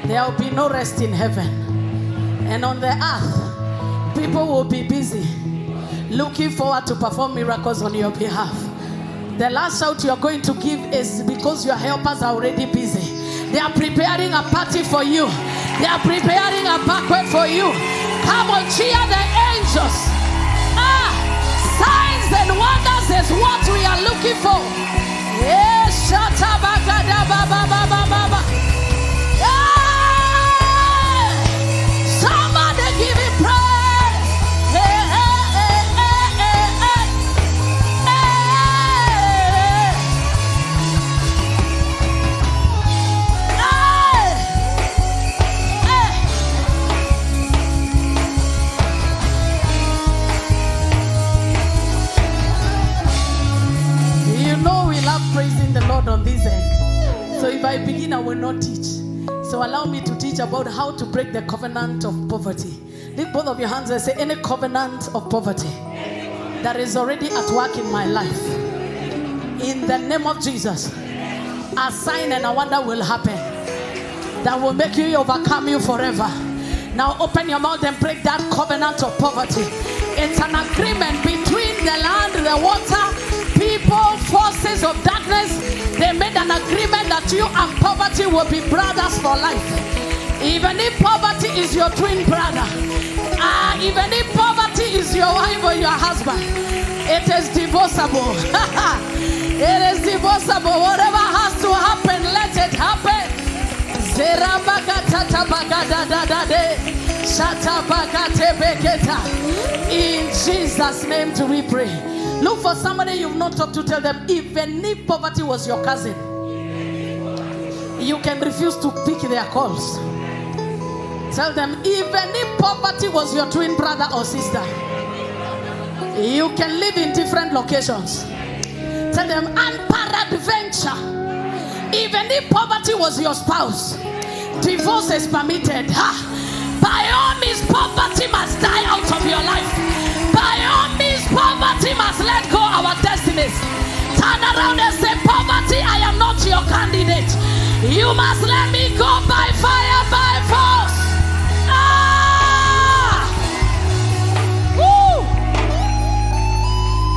there will be no rest in heaven. And on the earth, people will be busy looking forward to perform miracles on your behalf. The last shout you're going to give is because your helpers are already busy. They are preparing a party for you. They are preparing a banquet for you. Come on, cheer the angels. Signs and wonders is what we are looking for. Yes, shatabakadabababababa. Somebody give Him praise. Hey, hey, hey, hey, hey, hey. I begin, I will not teach. So allow me to teach about how to break the covenant of poverty. Lift both of your hands and say, any covenant of poverty that is already at work in my life, in the name of Jesus, a sign and a wonder will happen that will make you overcome you forever. Now open your mouth and break that covenant of poverty. It's an agreement between the land, the water, people, forces of darkness. They made an agreement that you and poverty will be brothers for life. Even if poverty is your twin brother, even if poverty is your wife or your husband, it is divorceable. It is divorceable. Whatever has to happen, let it happen. In Jesus' name do we pray. Look for somebody you've not talked to, tell them, even if poverty was your cousin, you can refuse to pick their calls. Tell them, even if poverty was your twin brother or sister, you can live in different locations. Tell them, and peradventure, even if poverty was your spouse, divorce is permitted. By all means, poverty must die out of your life. By all means, poverty must let go our destinies. Turn around and say, poverty, I am not your candidate. You must let me go by fire, by force. Woo!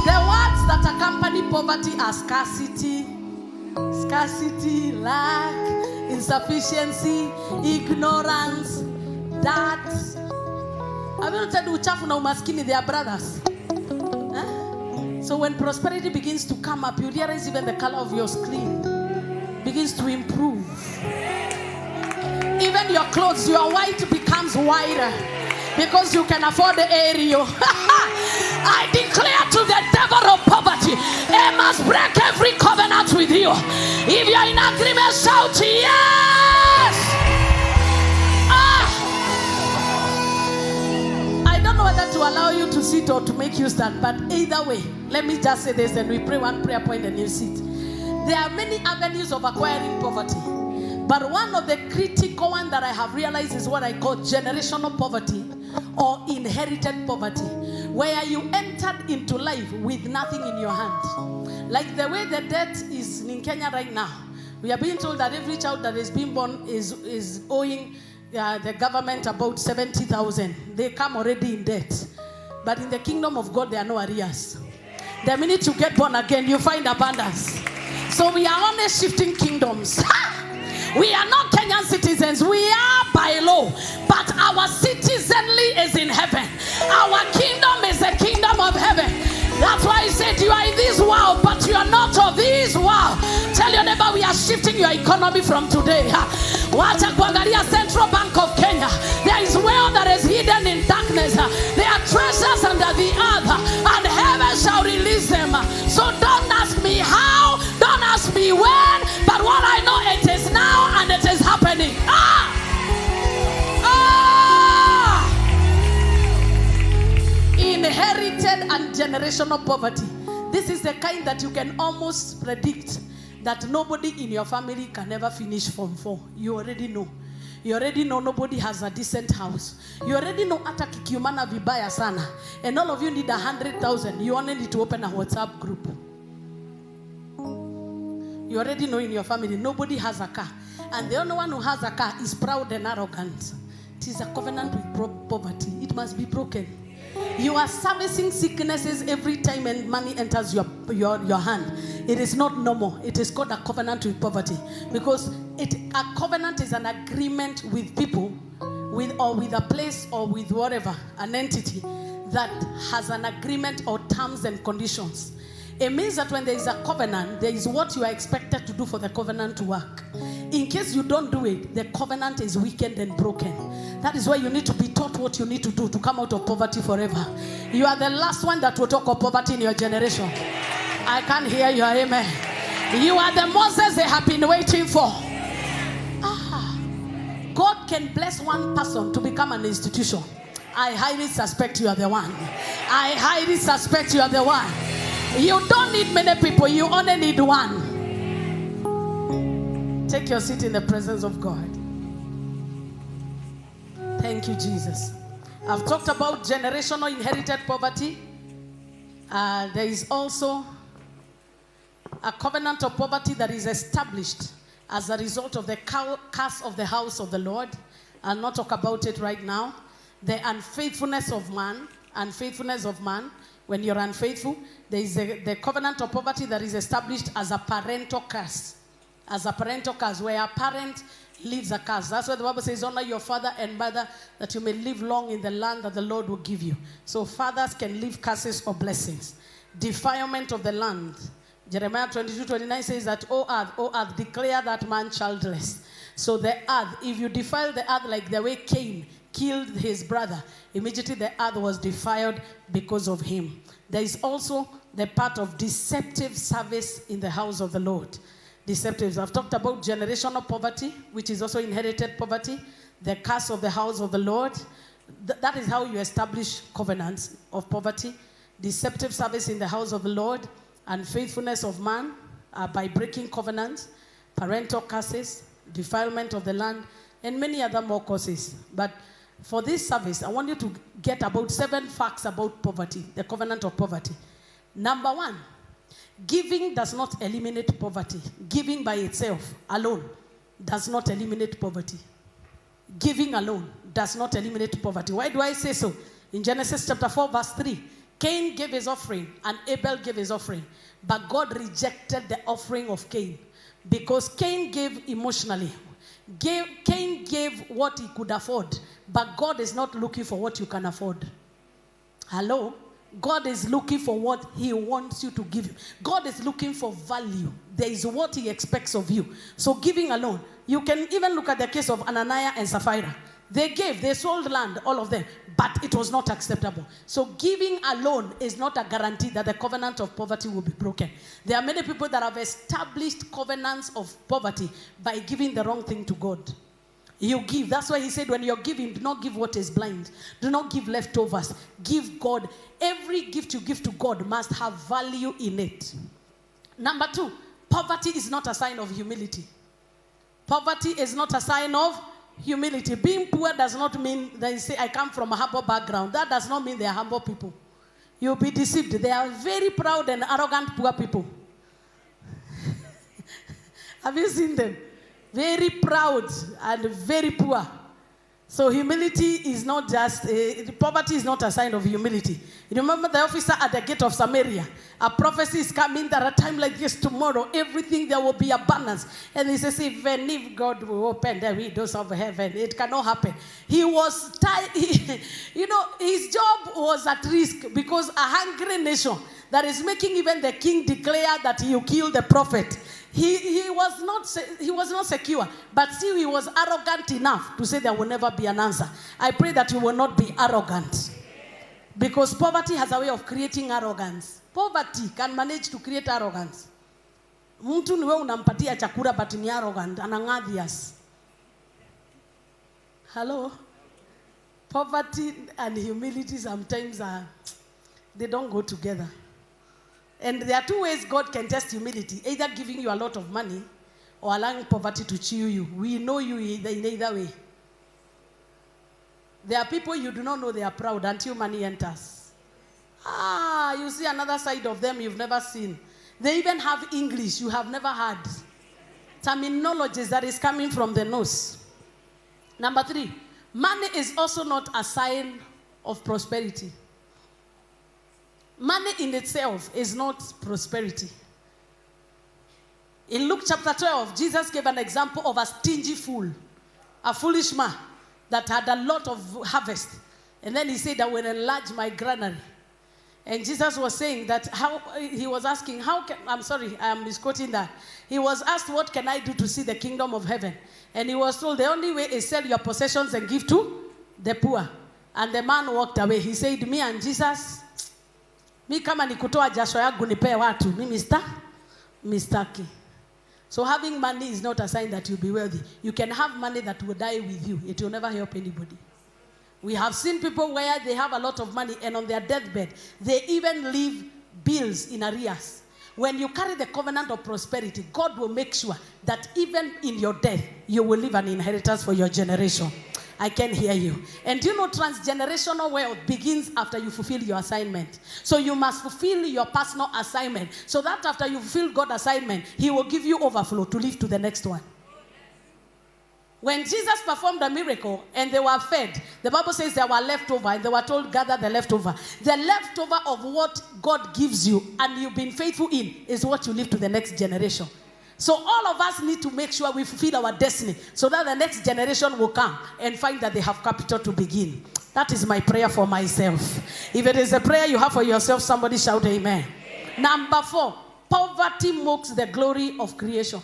The words that accompany poverty are scarcity, lack, insufficiency, ignorance, that. I will tell you, uchafu na umaskini, they are brothers. So when prosperity begins to come up, you realize even the color of your skin begins to improve. Even your clothes, your white becomes whiter because you can afford the aerial. I declare to the devil of poverty, I must break every covenant with you. If you are in agreement, shout yes. I don't know whether to allow you to sit or to make you stand, but either way, let me just say this and we pray one prayer point and you sit. There are many avenues of acquiring poverty, but one of the critical ones that I have realized is what I call generational poverty or inherited poverty, where you entered into life with nothing in your hand. Like the way the debt is in Kenya right now, we are being told that every child that is being born is owing the government about 70,000. They come already in debt. But in the kingdom of God, there are no arrears. The minute you get born again, you find abundance. So we are only shifting kingdoms. We are not Kenyan citizens. We are by law. But our citizenry is in heaven. Our kingdom is the kingdom of heaven. That's why he said you are in this world, but you are not of this world. Tell your neighbor, we are shifting your economy from today. Wacha kuangalia Central Bank of Kenya. There is wealth that is hidden in darkness. There are treasures under the earth, and heaven shall release them. So don't ask me how, don't ask me when, but what I know, it is now and it is happening. Inherited and generational poverty. This is the kind that you can almost predict that nobody in your family can ever finish Form 4. You already know. You already know nobody has a decent house. You already know ata kikiumana vibaya sana. And all of you need 100,000. You only need to open a WhatsApp group. You already know in your family nobody has a car. And the only one who has a car is proud and arrogant. It is a covenant with poverty. It must be broken. You are servicing sicknesses every time and money enters your hand. It is not normal. It is called a covenant with poverty. Because a covenant is an agreement with people, with a place or with whatever, an entity that has an agreement or terms and conditions. It means that when there is a covenant, there is what you are expected to do for the covenant to work. In case you don't do it, the covenant is weakened and broken. That is why you need to be taught what you need to do to come out of poverty forever. You are the last one that will talk of poverty in your generation. I can't hear you, amen. You are the Moses they have been waiting for. God can bless one person to become an institution. I highly suspect you are the one. I highly suspect you are the one. You don't need many people, you only need one. Take your seat in the presence of God. Thank you, Jesus. I've talked about generational inherited poverty. There is also a covenant of poverty that is established as a result of the curse of the house of the Lord. I'll not talk about it right now. The unfaithfulness of man. When you're unfaithful, there is the covenant of poverty that is established as a parental curse. As a parental curse, where a parent leaves a curse. That's why the Bible says, honor your father and mother that you may live long in the land that the Lord will give you. So fathers can leave curses or blessings. Defilement of the land. Jeremiah 22:29 says that, O earth, declare that man childless. So the earth, if you defile the earth like the way Cain killed his brother, immediately the earth was defiled because of him. There is also the part of deceptive service in the house of the Lord. Deceptive. I've talked about generational poverty, which is also inherited poverty, the curse of the house of the Lord. That is how you establish covenants of poverty. Deceptive service in the house of the Lord, unfaithfulness of man by breaking covenants, parental curses, defilement of the land, and many other more causes. But for this service, I want you to get about 7 facts about poverty, the covenant of poverty. Number 1, giving does not eliminate poverty. Giving by itself alone does not eliminate poverty. Giving alone does not eliminate poverty. Why do I say so? In Genesis chapter 4, verse 3, Cain gave his offering and Abel gave his offering. But God rejected the offering of Cain because Cain gave emotionally. Cain gave what he could afford, but God is not looking for what you can afford. Hello? God is looking for what he wants you to give him. God is looking for value. There is what he expects of you. So giving alone, you can even look at the case of Ananias and Sapphira. They sold land, all of them, but it was not acceptable. So giving alone is not a guarantee that the covenant of poverty will be broken. There are many people that have established covenants of poverty by giving the wrong thing to God. You give. That's why he said when you're giving, do not give what is blind. Do not give leftovers. Give God. Every gift you give to God must have value in it. Number 2, poverty is not a sign of humility. Poverty is not a sign of humility. Being poor does not mean they say, I come from a humble background. That does not mean they are humble people. You'll be deceived. They are very proud and arrogant poor people. Have you seen them? Very proud and very poor. So humility is not just, poverty is not a sign of humility. You remember the officer at the gate of Samaria? A prophecy is coming that at a time like this tomorrow, everything there will be abundance. And he says, even if God will open the windows of heaven, it cannot happen. He was tired. His job was at risk because a hungry nation that is making even the king declare that he will kill the prophet. He was not secure, but still he was arrogant enough to say there will never be an answer. I pray that you will not be arrogant, because poverty has a way of creating arrogance. Poverty can manage to create arrogance. Mtu niwe unampatia chakula but ni arrogant, anangadhias. Hello? Poverty and humility sometimes they don't go together. And there are 2 ways God can test humility. Either giving you a lot of money or allowing poverty to chew you. We know you in either way. There are people you do not know they are proud until money enters. You see another side of them you've never seen. They even have English you have never heard. Terminologies that is coming from the nose. Number 3, money is also not a sign of prosperity. Money in itself is not prosperity. In Luke chapter 12, Jesus gave an example of a stingy fool, a foolish man that had a lot of harvest. And then he said, I will enlarge my granary. And Jesus was saying that he was asking, I am misquoting that. He was asked, what can I do to see the kingdom of heaven? And he was told, the only way is sell your possessions and give to the poor. And the man walked away. He said, me and Jesus, mi kama nikutoa jasho yangu nipe watu, mi mistaki. So having money is not a sign that you'll be wealthy. You can have money that will die with you. It will never help anybody. We have seen people where they have a lot of money and on their deathbed, they even leave bills in arrears. When you carry the covenant of prosperity, God will make sure that even in your death, you will leave an inheritance for your generation. I can hear you. And you know, transgenerational wealth begins after you fulfill your assignment. So you must fulfill your personal assignment, so that after you fulfill God's assignment, He will give you overflow to live to the next one. When Jesus performed a miracle and they were fed, the Bible says they were leftover, and they were told, gather the leftover. The leftover of what God gives you and you've been faithful in is what you leave to the next generation. So all of us need to make sure we fulfill our destiny, so that the next generation will come and find that they have capital to begin. That is my prayer for myself. If it is a prayer you have for yourself, somebody shout amen. Number 4, poverty mocks the glory of creation.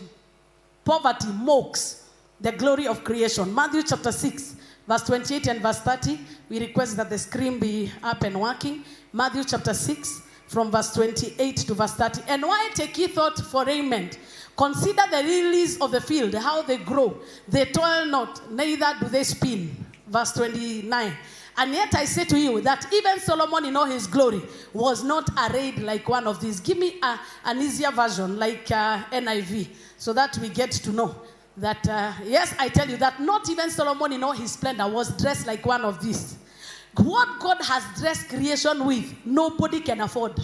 Poverty mocks the glory of creation. Matthew chapter 6, verse 28 and verse 30. We request that the screen be up and working. Matthew chapter 6, from verse 28 to verse 30. And why take ye thought for raiment? Consider the lilies of the field, how they grow. They toil not, neither do they spin. Verse 29. And yet I say to you that even Solomon in all his glory was not arrayed like one of these. Give me an easier version, like NIV, so that we get to know that, yes, I tell you that not even Solomon in all his splendor was dressed like one of these. What God has dressed creation with, nobody can afford.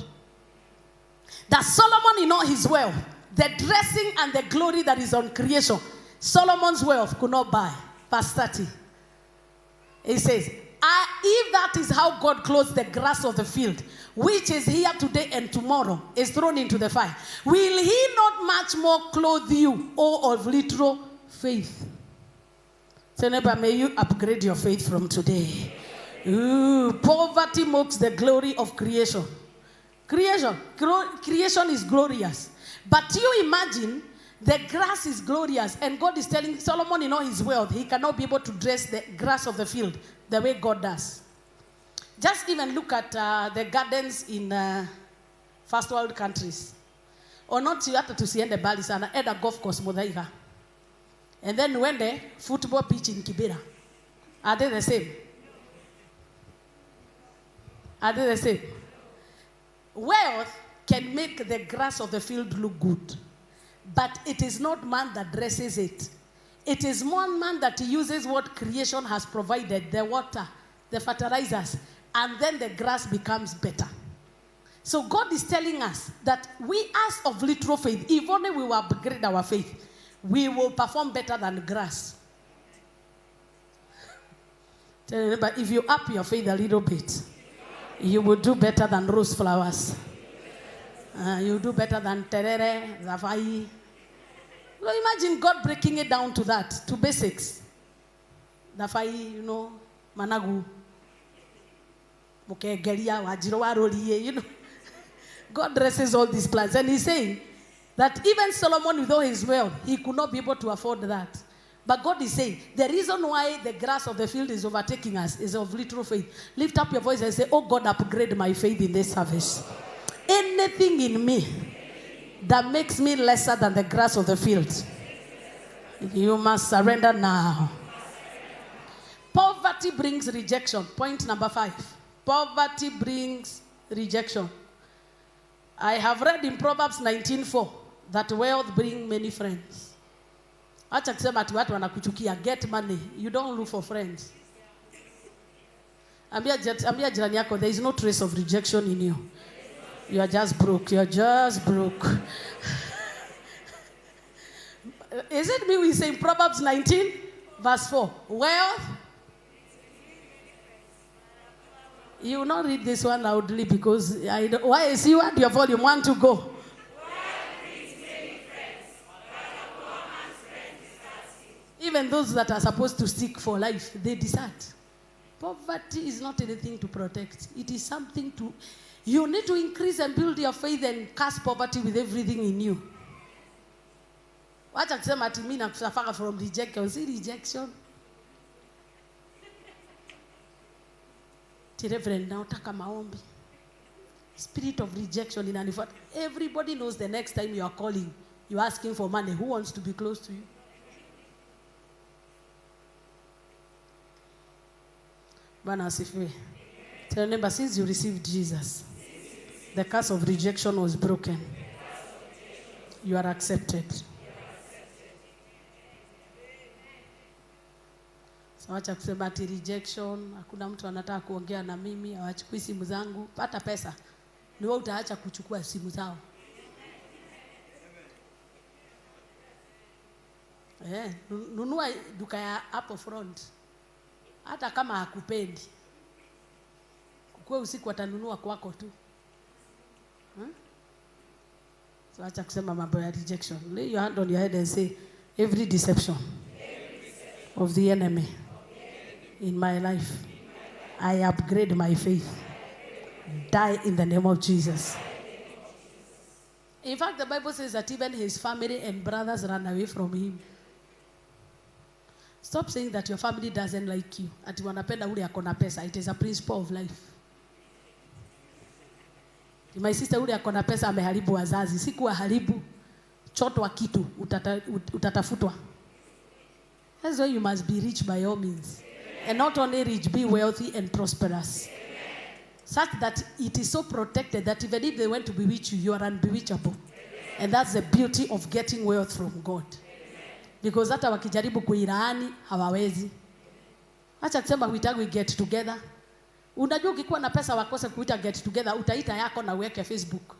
That Solomon in all his wealth, the dressing and the glory that is on creation, Solomon's wealth could not buy. Verse 30. He says, if that is how God clothes the grass of the field, which is here today and tomorrow is thrown into the fire, will He not much more clothe you, O of little faith? So neighbor, may you upgrade your faith from today. Ooh, poverty mocks the glory of creation. Creation is glorious. But you imagine the grass is glorious, and God is telling Solomon in all his wealth, he cannot be able to dress the grass of the field the way God does. Just even look at the gardens in first world countries. Or not you have to see the Bali sana, at a golf course Modaiva. And then when the football pitch in Kibera, are they the same? Are they the same? Wealth can make the grass of the field look good, but it is not man that dresses it. It is one man that uses what creation has provided, the water, the fertilizers, and then the grass becomes better. So God is telling us that we, as of little faith, if only we will upgrade our faith, we will perform better than grass. But if you up your faith a little bit, you will do better than rose flowers. You do better than terere, zafai. Well, imagine God breaking it down to that, to basics. Zafai, you know, managu. You know. God dresses all these plants. And He's saying that even Solomon, with all his wealth, he could not be able to afford that. But God is saying, the reason why the grass of the field is overtaking us is of little faith. Lift up your voice and say, oh God, upgrade my faith in this service. Anything in me that makes me lesser than the grass of the field, you must surrender now. Poverty brings rejection. Point number 5. Poverty brings rejection. I have read in Proverbs 19:4 that wealth brings many friends. Get money. You don't look for friends. There is no trace of rejection in you. You are just broke. You are just broke. Is it me we say in Proverbs 19, verse 4? Wealth. You will not read this one loudly because why is you at your volume 1 to go? Even those that are supposed to seek for life, they desert. Poverty is not anything to protect. It is something to... You need to increase and build your faith and cast poverty with everything in you. What I say, Matimina, from rejection. See rejection? Reverend, now taka maombi. Spirit of rejection in an. Everybody knows the next time you are calling, you are asking for money. Who wants to be close to you? Bwana asifiwe. Tell your neighbor, since you received Jesus, the curse of rejection was broken. You are accepted. So acha kusema ati rejection, hakuna mtu anataka kuongea na mimi, hawachukui simu zangu. Pata pesa, ni wewe utaacha kuchukua simu zao. Nunua duka ya hapo front. Hata kama hakupendi. Kukue usiku atanunua kwako tu. So acha kusema mambo ya rejection. Lay your hand on your head and say, every deception of the enemy in my life, I upgrade my faith. Die in the name of Jesus. In fact, the Bible says that even his family and brothers ran away from him. Stop saying that your family doesn't like you. Ati wanapenda ule akona pesa. It is a principle of life. My sister ule akona pesa ameharibu wazazi. Siku haribu chotwa kitu utatafutwa. That's why you must be rich by all means. And not only rich, be wealthy and prosperous. Such that it is so protected that even if they want to bewitch you, you are unbewitchable. And that's the beauty of getting wealth from God. Because hata wakijaribu kuiraani hawawezi. Acha kusema we get together. Unajua ukikuwa na pesa wakose kuita get together, utaita yako na uweke Facebook.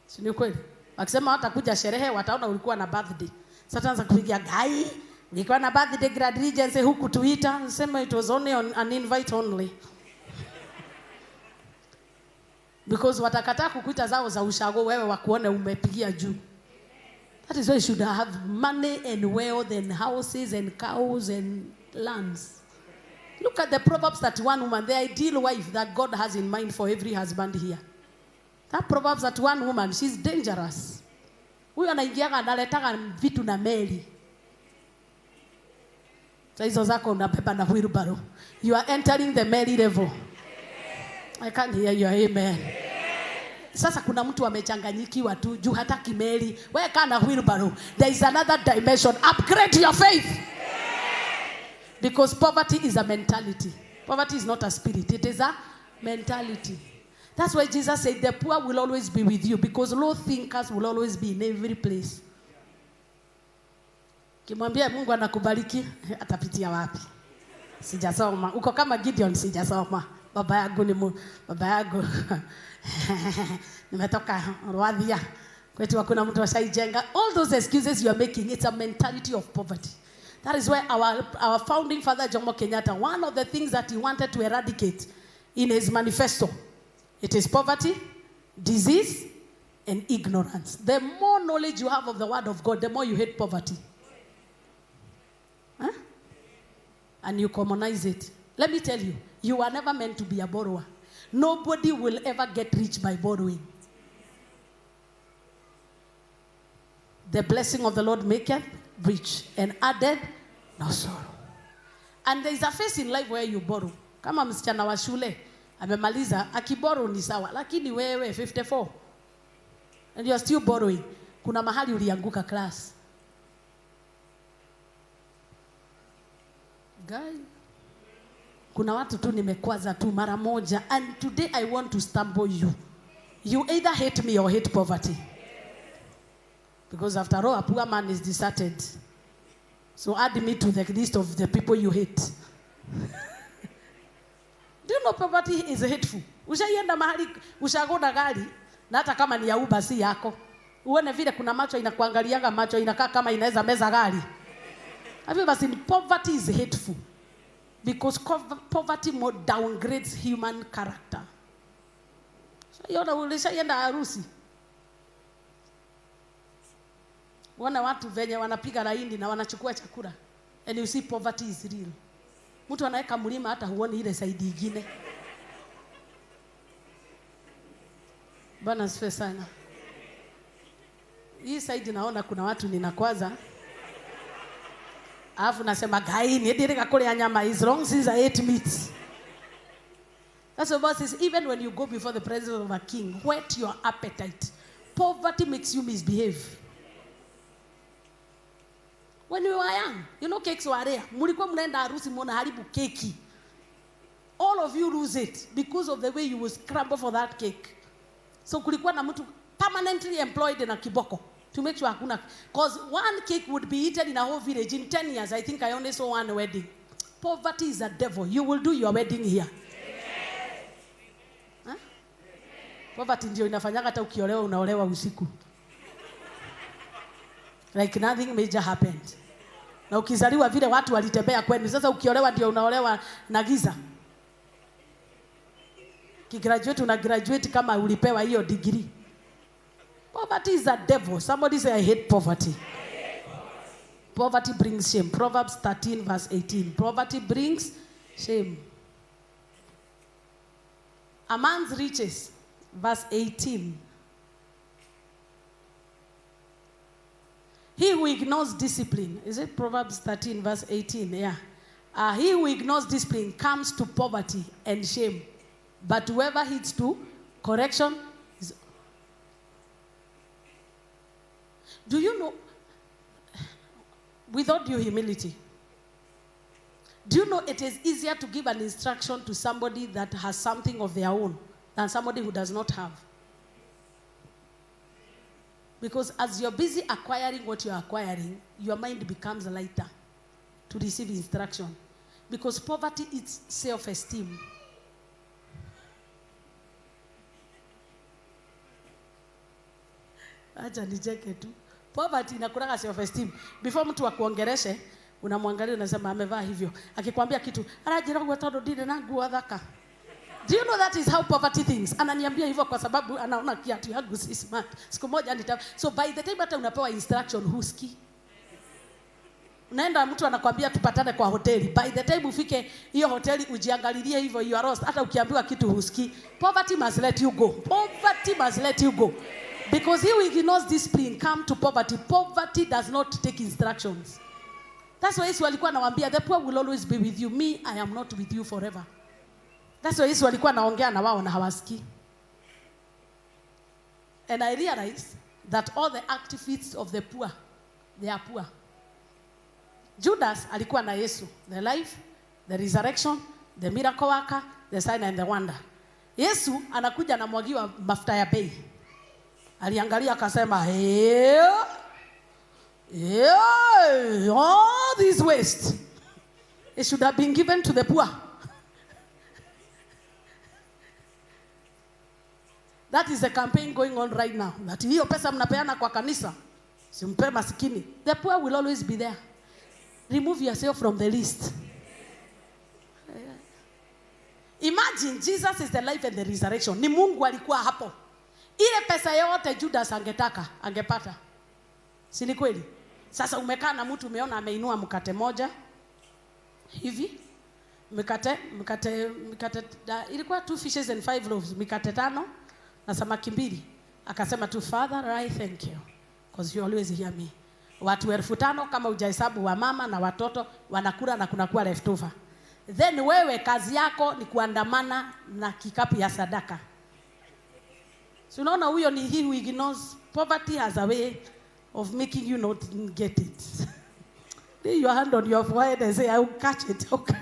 Si ni kweli? Wakisema watakuja sherehe, wataona ulikuwa na birthday. Sasa anza kupigia gai, nilikuwa na birthday Grand Regency huku tuita, sema it was only on an invite only. Because watakataa kukuita zao za ushago wewe wakuone umepigia juu. That is why you should have money and wealth and houses and cows and lands. Look at the Proverbs 31 woman, the ideal wife that God has in mind for every husband here. That Proverbs 31 woman, she's dangerous. Huyo anaingiaga analetaka vitu na meli. So hizo zako unabeba na wheelbarrow. You are entering the meli level. I can't hear you, amen. Sasa kuna mtu amechanganyikiwa tu juu hataki meli. Wewe kana wheelbarrow. There is another dimension. Upgrade your faith. Because poverty is a mentality. Poverty is not a spirit. It is a mentality. That's why Jesus said the poor will always be with you. Because low thinkers will always be in every place. Kimwambia Mungu anakubariki, atapitia wapi? Sijasoma. Uko kama Gideon, sijasoma. Baba yangu nimetoka Rwadhia. Kwetu hakuna mtu ashaijenga. All those excuses you are making, it's a mentality of poverty. That is why our founding father Jomo Kenyatta, one of the things that he wanted to eradicate in his manifesto, it is poverty, disease, and ignorance. The more knowledge you have of the word of God, the more you hate poverty. Huh? And you commonize it. Let me tell you, you are never meant to be a borrower. Nobody will ever get rich by borrowing. The blessing of the Lord maketh rich and added no sorrow. And there is a phase in life where you borrow. Kama msichana wa shule amemaliza akiborrow ni sawa, lakini wewe 54 and you are still borrowing, kuna mahali ulianguka class. Guy, kuna watu tu nimekwaza tu mara moja, and today I want to stumble you. You either hate me or hate poverty. Because after all, a poor man is deserted. So add me to the list of the people you hate. Do you know poverty is hateful? Ushaienda mahali, ushagoda gari, na hata kama ni ya Uber si yako. Uone vile kuna macho inakuangalianga, macho inakaa kama inaweza meza gari. Have you ever seen poverty is hateful? Because poverty more downgrades human character. So yona ulishaenda harusi. Wana watu venye wanapiga laini na wanachukua chakula. And you see poverty is real. Mtu anaweka mlima hata huoni ile side nyingine. Bwana asifiwe sana. Hii side naona kuna watu ninakwaza. Alafu nasema gai nidirika kule nyama is wrong since I ate meat. That's what God says, even when you go before the presence of a king, whet your appetite. Poverty makes you misbehave. When we were young, you know cakes were rare. Mulikuwa mnaenda harusi muona haribu keki. All of you lose it because of the way you will scramble for that cake. So kulikuwa na mtu permanently employed na kiboko to make sure hakuna, because one cake would be eaten in a whole village in 10 years. I think I only saw one wedding. Poverty is a devil. You will do your wedding here. Huh? Poverty ndio inafanyanga hata ukiolewa unaolewa usiku. Like nothing major happened. Na ukizaliwa vile watu walitembea kwenu, sasa ukiolewa ndio unaolewa na giza. Kigraduate una graduate kama ulipewa hiyo degree. Poverty is a devil. Somebody say, I hate poverty. Poverty brings shame. Proverbs 13 verse 18. Poverty brings shame. A man's riches, verse 18. He who ignores discipline, is it Proverbs 13 verse 18? Yeah. He who ignores discipline comes to poverty and shame. But whoever heeds to correction is... Do you know, without due humility, do you know it is easier to give an instruction to somebody that has something of their own than somebody who does not have? Because as you're busy acquiring what you're acquiring, your mind becomes lighter to receive instruction. Because poverty is self-esteem. Acha nicheke tu. Poverty inakuranga self-esteem. Before mtu akuongereshe, unamwangalia unasema amevaa hivyo. Akikwambia kitu, anajira kwa todo dile na nguo dhaka. Do you know that is how poverty thinks? Ananiambia hivyo kwa sababu anaona kiatu yangu si smart. Siku moja so by the time hata unapewa instruction huski. Unaenda mtu anakuambia tupatane kwa hoteli. By the time ufike hiyo hoteli ujiangalilie hivyo you are lost. Hata ukiambiwa kitu huski. Poverty must let you go. Poverty must let you go. Because he who ignores discipline come to poverty. Poverty does not take instructions. That's why Yesu alikuwa anawaambia the poor will always be with you. Me, I am not with you forever. That's why Yesu alikuwa anaongea na wao na hawasikii. And I realized that all the activities of the poor, they are poor. Judas alikuwa na Yesu, the life, the resurrection, the miracle worker, the sign and the wonder. Yesu anakuja na mwagiwa mafuta ya bei. Aliangalia akasema, all this waste, it should have been given to the poor. That is the campaign going on right now. That hiyo pesa mnapeana kwa kanisa, simpe masikini. The poor will always be there. Remove yourself from the list. Imagine Jesus is the life and the resurrection. Ni Mungu alikuwa hapo. Ile pesa yote Judas angetaka, angepata. Si ni kweli? Sasa umekaa na mtu umeona ameinua mkate moja hivi. Mkate ilikuwa 2 fishes and 5 loaves, mikate 5 na samaki 2. Akasema tu, Father, I thank you because you always hear me. Watu 5,000 kama hujahesabu wa mama na watoto wanakula na kunakuwa leftover. Then wewe kazi yako ni kuandamana na kikapu ya sadaka. So unaona huyo ni he who ignores. Poverty has a way of making you not get it. Lay your hand on your forehead and say, I will catch it. Okay.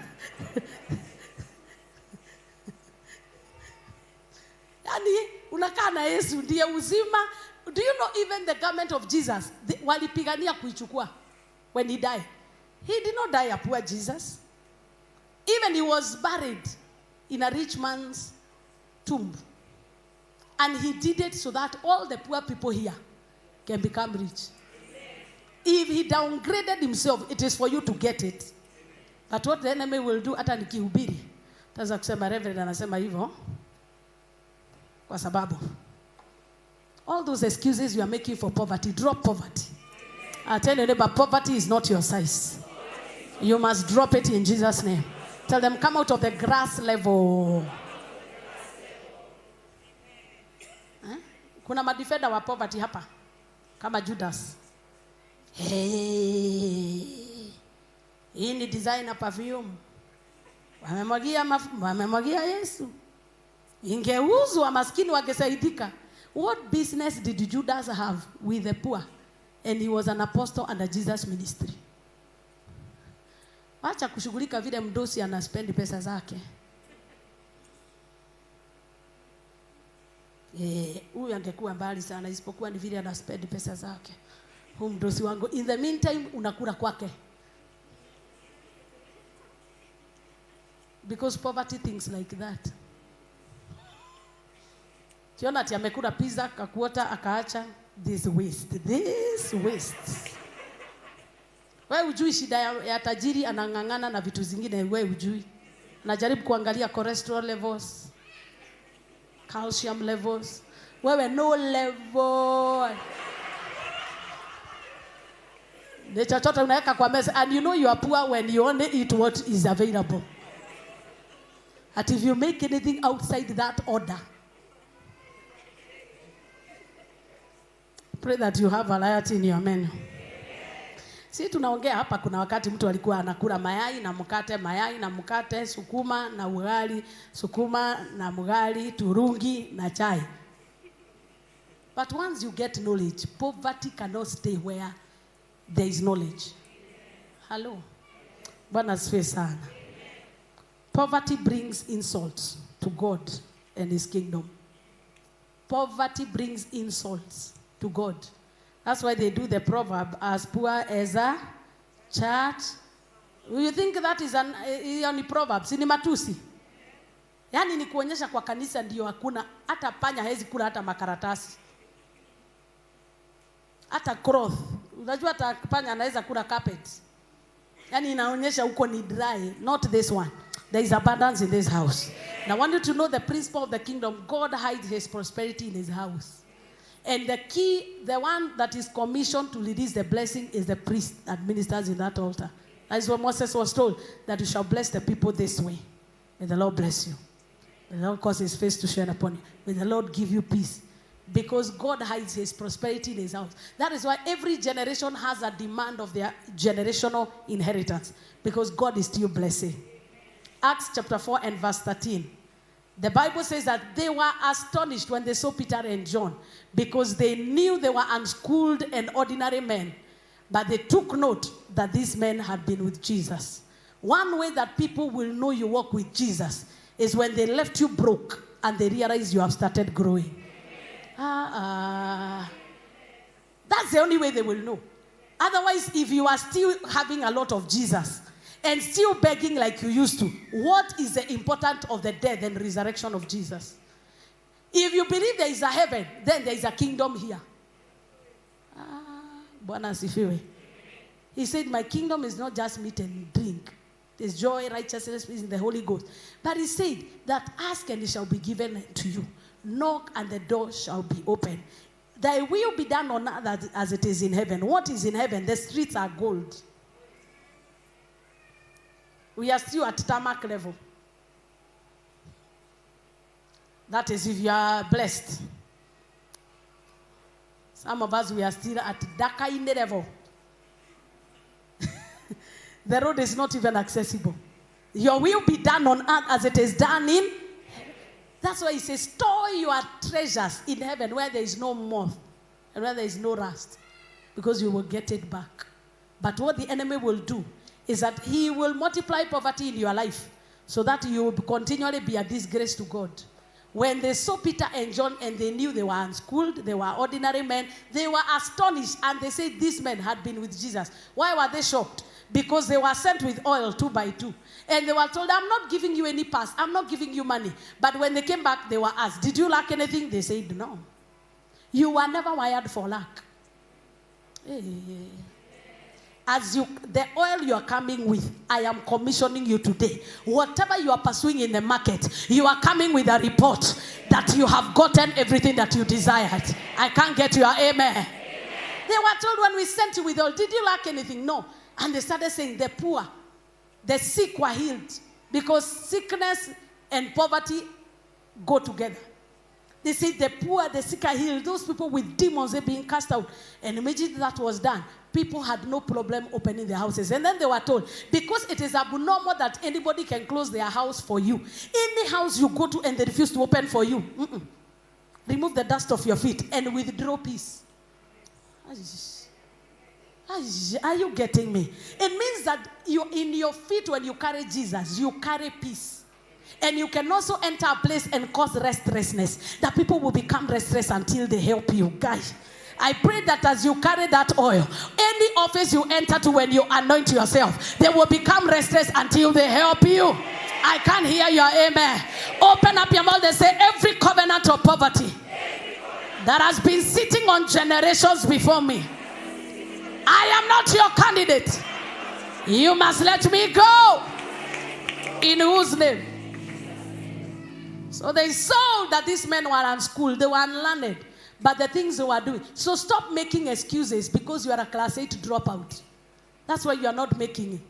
Yani unakaa na Yesu ndiye uzima. Do you know even the garment of Jesus, walipigania kuichukua when he died? He did not die a poor Jesus. Even he was buried in a rich man's tomb. And he did it so that all the poor people here can become rich. If he downgraded himself, it is for you to get it. But what the enemy will do, hata nikihubiri, taza kusema Reverend anasema hivyo, kwa sababu all those excuses you are making for poverty, drop poverty. I tell you neighbor, poverty is not your size. You must drop it in Jesus' name. Tell them, come out of the grass level. Kuna madefender wa poverty hapa kama Judas. Hii ni designer perfume. Wamemwagia Yesu. Ingeuzwa maskini wangesaidika. What business did Judas have with the poor? And he was an apostle under Jesus' ministry. Acha kushughulika vile mdosi anaspend pesa zake. Huyu angekuwa mbali sana, isipokuwa ni vile anaspend pesa zake. Huyu mdosi wangu, in the meantime unakula kwake. Because poverty thinks like that. Siona ati amekula pizza kakuota akaacha. This waste. Wewe hujui shida ya tajiri, anang'ang'ana na vitu zingine. Wewe hujui. Najaribu kuangalia cholesterol levels, calcium levels. Wewe no level. Ni chochote unaweka kwa meza, and you know you are poor when you only eat what is available. And if you make anything outside that order, pray that you have variety in your menu. Si tunaongea hapa, kuna wakati mtu alikuwa anakula mayai na mkate, sukuma na ugali, sukuma na ugali, turungi na chai. But once you get knowledge, poverty cannot stay where there is knowledge. Hello. Bwana asifiwe sana. Poverty brings insults to God and his kingdom. Poverty brings insults to God. That's why they do the proverb, as poor as a church. You think that is a proverb? Si ni matusi. Yani ni kuonyesha kwa kanisa ndio hakuna, hata panya hawezi kula hata makaratasi. Hata cloth. Unajua hata panya anaweza kula carpet. Yani inaonyesha huko ni dry, not this one. There is abundance in this house. And I want you to know the principle of the kingdom. God hides his prosperity in his house. And the key, the one that is commissioned to release the blessing is the priest that ministers in that altar. That is what Moses was told, that you shall bless the people this way. May the Lord bless you. May the Lord cause his face to shine upon you. May the Lord give you peace. Because God hides his prosperity in his house. That is why every generation has a demand of their generational inheritance. Because God is still blessing. Acts chapter 4 and verse 13. The Bible says that they were astonished when they saw Peter and John, because they knew they were unschooled and ordinary men. But they took note that these men had been with Jesus. One way that people will know you walk with Jesus is when they left you broke and they realize you have started growing. That's the only way they will know. Otherwise, if you are still having a lot of Jesus and still begging like you used to, what is the importance of the death and resurrection of Jesus? If you believe there is a heaven, then there is a kingdom here. Bwana asifiwe. He said, my kingdom is not just meat and drink. There's joy, righteousness, peace in the Holy Ghost. But he said that ask and it shall be given to you. Knock and the door shall be opened. Thy will be done on earth as it is in heaven. What is in heaven? The streets are gold. We are still at tarmac level. That is if you are blessed. Some of us, we are still at Dakaine level. The road is not even accessible. Your will be done on earth as it is done in heaven. That's why he says, store your treasures in heaven where there is no moth and where there is no rust, because you will get it back. But what the enemy will do is that he will multiply poverty in your life so that you will continually be a disgrace to God. When they saw Peter and John and they knew they were unschooled, they were ordinary men, they were astonished and they said these men had been with Jesus. Why were they shocked? Because they were sent with oil 2 by 2. And they were told, I'm not giving you any pass, I'm not giving you money. But when they came back, they were asked, did you lack anything? They said, no. You were never wired for lack. As the oil you are coming with, I am commissioning you today. Whatever you are pursuing in the market, you are coming with a report that you have gotten everything that you desired. I can't get your amen. They were told when we sent you with oil, did you lack anything? No. And they started saying the poor, the sick were healed, because sickness and poverty go together. They said the poor, the sick are healed. Those people with demons, they're being cast out. And immediately that was done, people had no problem opening their houses. And then they were told, because it is abnormal that anybody can close their house for you. Any house you go to and they refuse to open for you, remove the dust off your feet and withdraw peace. Are you getting me? It means that you in your feet when you carry Jesus, you carry peace. And you can also enter a place and cause restlessness. That people will become restless until they help you. Guys, I pray that as you carry that oil, any office you enter to when you anoint yourself, they will become restless until they help you. I can't hear your amen. Open up your mouth and say, every covenant of poverty that has been sitting on generations before me, I am not your candidate. You must let me go. In whose name? So they saw that these men were unschooled, they were unlearned, but the things they were doing. So stop making excuses because you are a class 8 dropout. That's why you are not making it.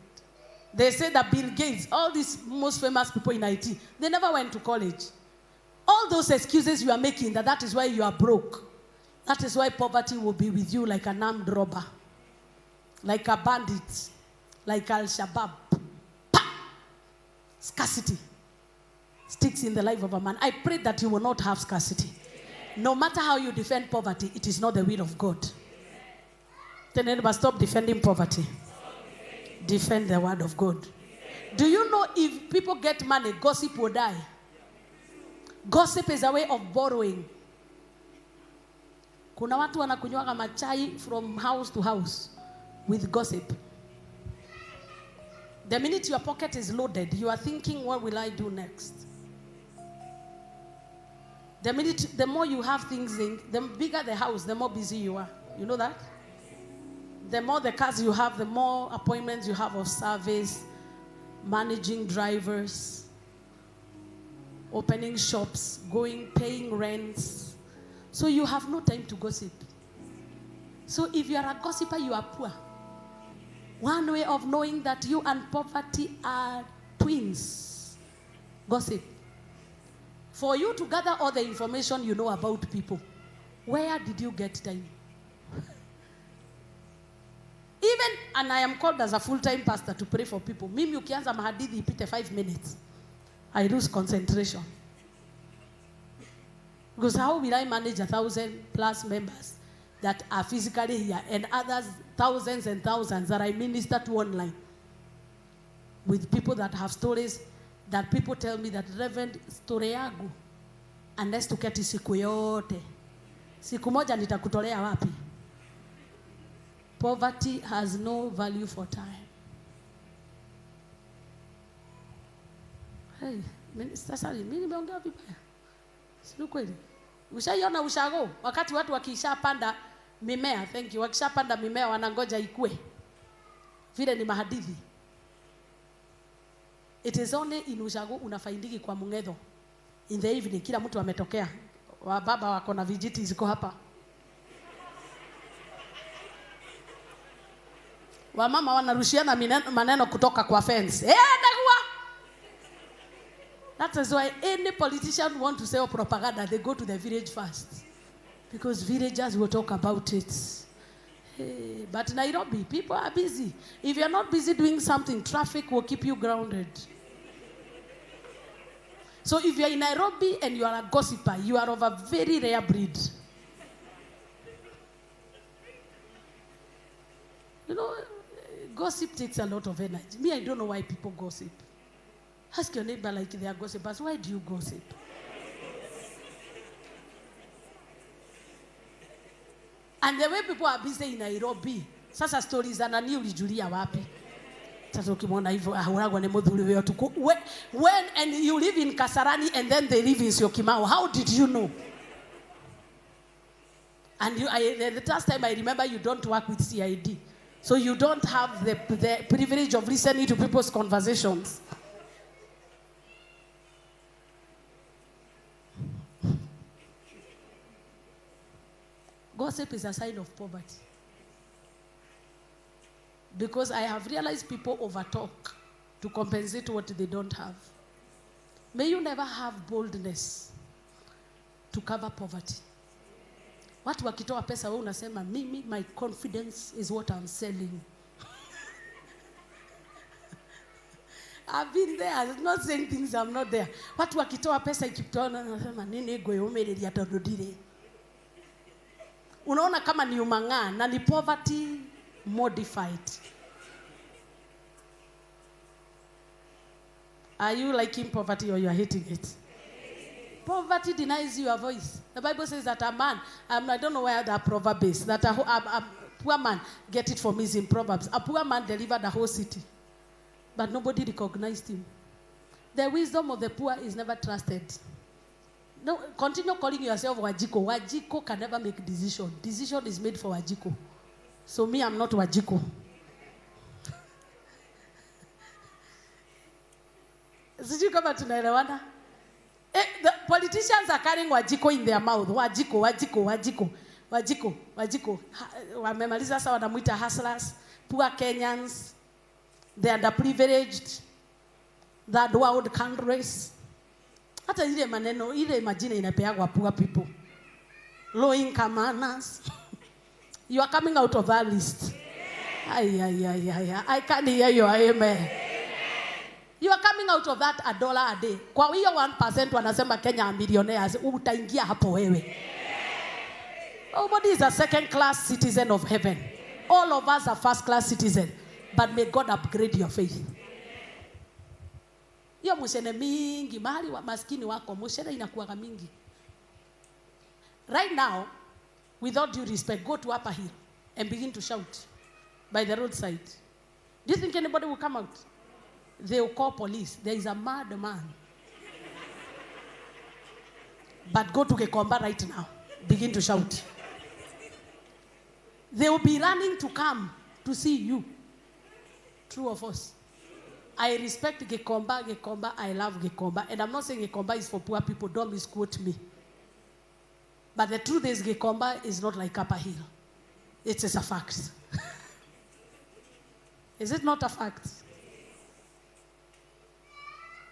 They say that Bill Gates, all these most famous people in IT, they never went to college. All those excuses you are making, that is why you are broke. That is why poverty will be with you like an armed robber, like a bandit, like Al-Shabaab. Scarcity sticks in the life of a man. I pray that you will not have scarcity. No matter how you defend poverty, it is not the will of God. Then anybody stop defending poverty. Defend the word of God. Do you know if people get money, gossip will die? Gossip is a way of borrowing. Kuna watu wanakunywaga machai from house to house with gossip. The minute your pocket is loaded, you are thinking, what will I do next? The more you have things in, the bigger the house, the more busy you are. You know that? The more the cars you have, the more appointments you have of service, managing drivers, opening shops, paying rents. So you have no time to gossip. So if you are a gossiper, you are poor. One way of knowing that you and poverty are twins. Gossip. For you to gather all the information you know about people, where did you get time? And I am called as a full-time pastor to pray for people. Mimi ukianza mahadithi ipite 5 minutes, I lose concentration. Because how will I manage 1,000+ members that are physically here and others, thousands and thousands that I minister to online with people that have stories that people tell me that Reverend, story yangu unless tuketi siku yote, siku moja nitakutolea wapi? Poverty has no value for time. Hey, sasa mimi nimeongea vibaya. Si kweli? Ushaiona ushago wakati watu wakishapanda mimea, thank you, wakishapanda mimea wanangoja ikue. Vile ni mahadithi. It is only in ushago unafaindiki kwa Mung'etho. In the evening kila mtu ametokea. Wa baba wako na vijiti ziko hapa. Wa mama wanarushiana maneno kutoka kwa fence. That is why any politician want to sell propaganda, they go to the village first. Because villagers will talk about it. Hey, but Nairobi, people are busy. If you're not busy doing something, traffic will keep you grounded. So if you're in Nairobi and you are a gossiper, you are of a very rare breed. You know, gossip takes a lot of energy. Me, I don't know why people gossip. Ask your neighbor like they are gossipers. Why do you gossip? And the way people are busy in Nairobi, sasa stories anani ulijulia wapi? Sasa ukimwona hivyo ahuragwa ni mudhuri wetu. When and you live in Kasarani and then they live in Syokimau, how did you know? And the last time I remember you don't work with CID. So you don't have the privilege of listening to people's conversations. Gossip is a sign of poverty. Because I have realized people overtalk to compensate what they don't have. May you never have boldness to cover poverty. Watu wakitoa pesa wewe unasema mimi, my confidence is what I'm selling. I've been there. I'm not saying things I'm not there. Watu wakitoa pesa ikipitona unasema nini goyo umeredia tadodire. Unaona kama ni umang'aa na ni poverty modified. Are you liking poverty or you are hating it? Poverty denies you a voice. The Bible says that a man, I don't know where that proverb is, that a poor man, get it from me, is in Proverbs. A poor man delivered the whole city, but nobody recognized him. The wisdom of the poor is never trusted. No, continue calling yourself Wajiko. Wajiko can never make decision. Decision is made for Wajiko. So me, I'm not Wajiko. Sijui kama tunaelewana? The politicians are carrying Wajiko in their mouth. Wajiko, Wajiko, Wajiko, Wajiko, Wajiko. Wamemaliza sawa wanamuita hustlers, poor Kenyans, the underprivileged, third world countries. Hata ile maneno, ile majina inapeagwa poor people. Low income earners. You are coming out of that list. I can't hear you, amen. You are coming out of that $1 a day. Kwa hiyo 1% wanasema Kenya are millionaires, utaingia hapo wewe. Nobody is a second class citizen of heaven. All of us are first class citizens. But may God upgrade your faith. Hiyo mushene mingi, mahali wa maskini wako, mushene inakuwa mingi. Right now, without due respect, go to Upper Hill and begin to shout by the roadside. Do you think anybody will come out? They will call police. There is a mad man. But go to Gekomba right now. Begin to shout. They will be running to come to see you. True of us. I respect Gekomba, I love Gekomba. And I'm not saying Gekomba is for poor people. Don't misquote me. But the truth is Gekomba is not like Upper Hill. It is a fact. Is it not a fact?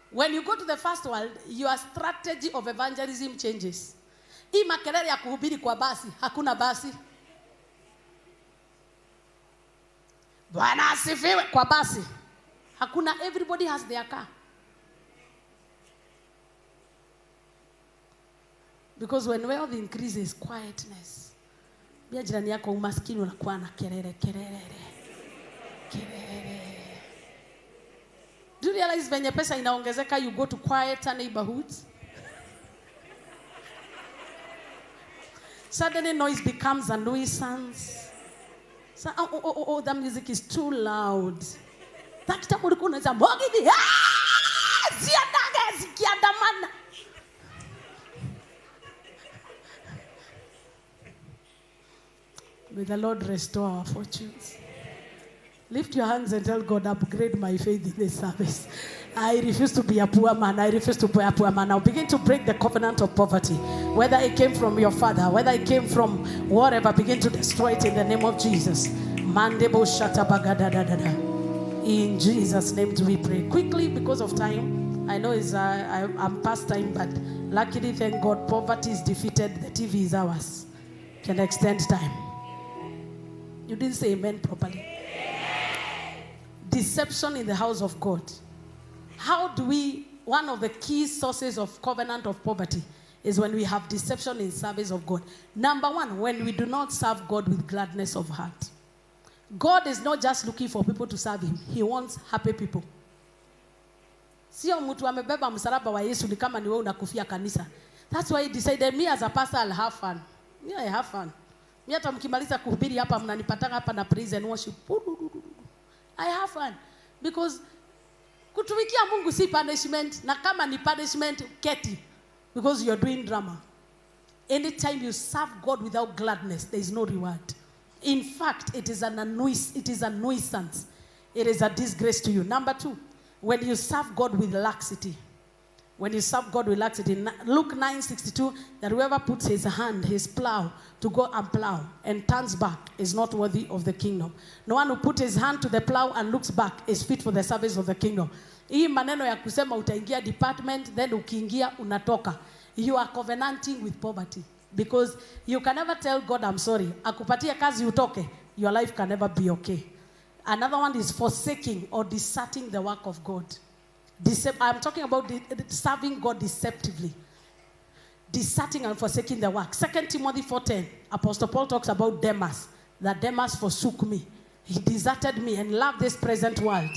When you go to the first world, your strategy of evangelism changes. Hii makelele ya kuhubiri kwa basi, hakuna basi. Bwana asifiwe kwa basi. Hakuna, everybody has their car. Because when wealth increases, quietness. Bia jirani yako umaskini unakuwa na kelele. Do you realize when your pesa inaongezeka, you go to quieter neighborhoods? Suddenly noise becomes a nuisance. So, that music is too loud. That time ulikuwa unaweza mogidi. Siandaga sikiandamana. May the Lord restore our fortunes. Lift your hands and tell God, upgrade my faith in this service. I refuse to be a poor man. I refuse to be a poor man. Now begin to break the covenant of poverty. Whether it came from your father, whether it came from whatever, begin to destroy it in the name of Jesus. Mandebo shatabagadadadada. In Jesus' name do we pray. Quickly, because of time. I know I'm past time, but luckily, thank God, poverty is defeated. The TV is ours. Can extend time. You didn't say amen properly. Deception in the house of God. How do one of the key sources of covenant of poverty is when we have deception in service of God. Number one, when we do not serve God with gladness of heart. God is not just looking for people to serve him. He wants happy people. Sio mtu amebeba msalaba wa Yesu ni kama ni wewe unakufia kanisa. That's why he decided, me as a pastor, I'll have fun. Yeah, I have fun. Mimi hata mkimaliza kuhubiri hapa mnanipatanga hapa na praise and worship. I have fun. Because kutumikia Mungu si punishment. Na kama ni punishment, keti. Because you're doing drama. Anytime you serve God without gladness, there is no reward. In fact, it is a nuisance. It is a disgrace to you. Number two, when you serve God with laxity. When you serve God with laxity. Luke 9:62, that whoever puts his hand, his plow, to go and plow and turns back is not worthy of the kingdom. No one who puts his hand to the plow and looks back is fit for the service of the kingdom. Hii maneno ya kusema utaingia department, then ukiingia unatoka. You are covenanting with poverty. Because you can never tell God, I'm sorry. Akupatia kazi utoke. Your life can never be okay. Another one is forsaking or deserting the work of God. I'm talking about serving God deceptively. Deserting and forsaking the work. 2 Timothy 4:10, Apostle Paul talks about Demas. That Demas forsook me. He deserted me and loved this present world.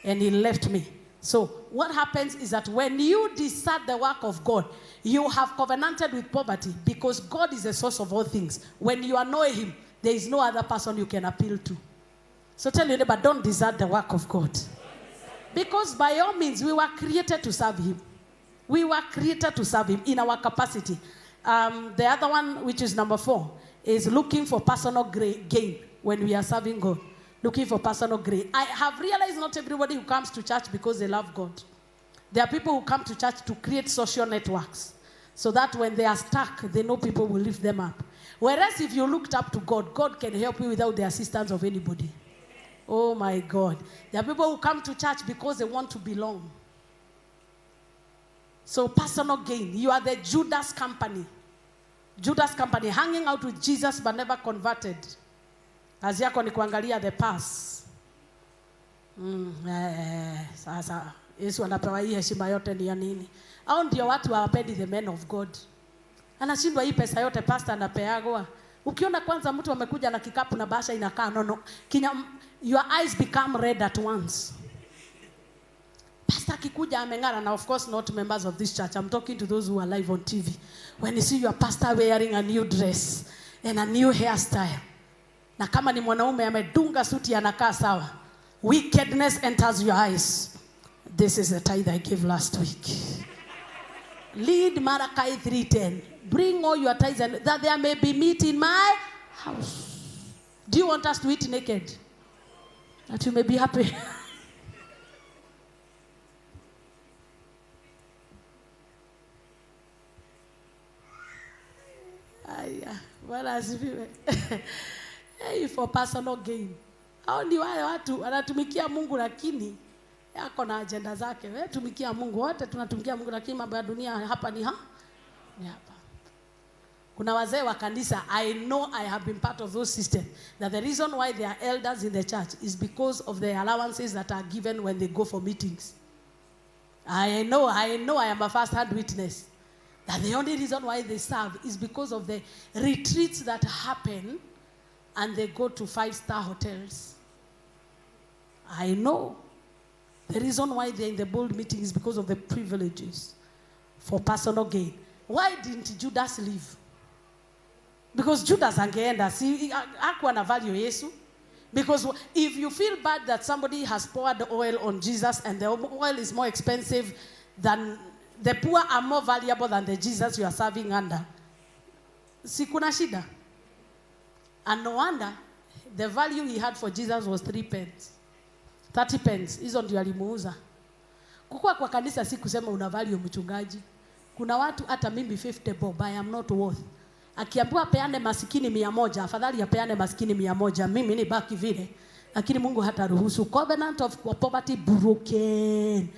And he left me. So what happens is that when you desert the work of God, you have covenanted with poverty because God is the source of all things. When you annoy him, there is no other person you can appeal to. So tell your neighbor, don't desert the work of God. Because by all means, we were created to serve him. We were created to serve him in our capacity. The other one, which is number 4, is looking for personal gain when we are serving God. Looking for personal gain. I have realized not everybody who comes to church because they love God. There are people who come to church to create social networks so that when they are stuck, they know people will lift them up. Whereas if you looked up to God, God can help you without the assistance of anybody. Oh my God. There are people who come to church because they want to belong. So personal gain. You are the Judas company. Judas company, hanging out with Jesus but never converted. Kazi yako ni kuangalia the pass. Sasa Yesu anapewa hii heshima yote ni ya nini? Au ndio watu hawapendi the men of God. Anashindwa hii pesa yote pastor anapeagwa. Ukiona kwanza mtu amekuja na kikapu na basha inakaa nono, your eyes become red at once. Pastor akikuja ameng'ara, na of course not members of this church. I'm talking to those who are live on TV. When you see your pastor wearing a new dress and a new hairstyle, na kama ni mwanaume amedunga suti anakaa sawa, wickedness enters your eyes. This is the tithe I gave last week. Lead Malachi 3:10. Bring all your tithes and that there may be meat in my house. Do you want us to eat naked? That you may be happy. Hey, for personal gain. Hao ni wale watu wanatumikia Mungu lakini yako na agenda zake. Wewe tumikia Mungu, wote tunatumikia Mungu lakini mambo ya dunia hapa ni hapa. Kuna wazee wa kanisa, I know I have been part of those systems, that the reason why they are elders in the church is because of the allowances that are given when they go for meetings. I know I am a first-hand witness that the only reason why they serve is because of the retreats that happen and they go to 5-star hotels. I know the reason why they're in the bold meeting is because of the privileges for personal gain. Why didn't Judas leave? Because Judas angeenda, si hakuwa na value Yesu. Because if you feel bad that somebody has poured oil on Jesus and the oil is more expensive than the poor are more valuable than the Jesus you are serving under, si kuna shida. And no wonder the value he had for Jesus was 3 pence. 30 pence. Hizo ndio alimuuza. Kukua kwa kanisa si kusema una value mchungaji. Kuna watu hata mimi 50 bob I am not worth. Akiambiwa peane maskini 100, afadhali apeane maskini 100, mimi ni baki vile. Lakini Mungu hataruhusu. Covenant of poverty broken.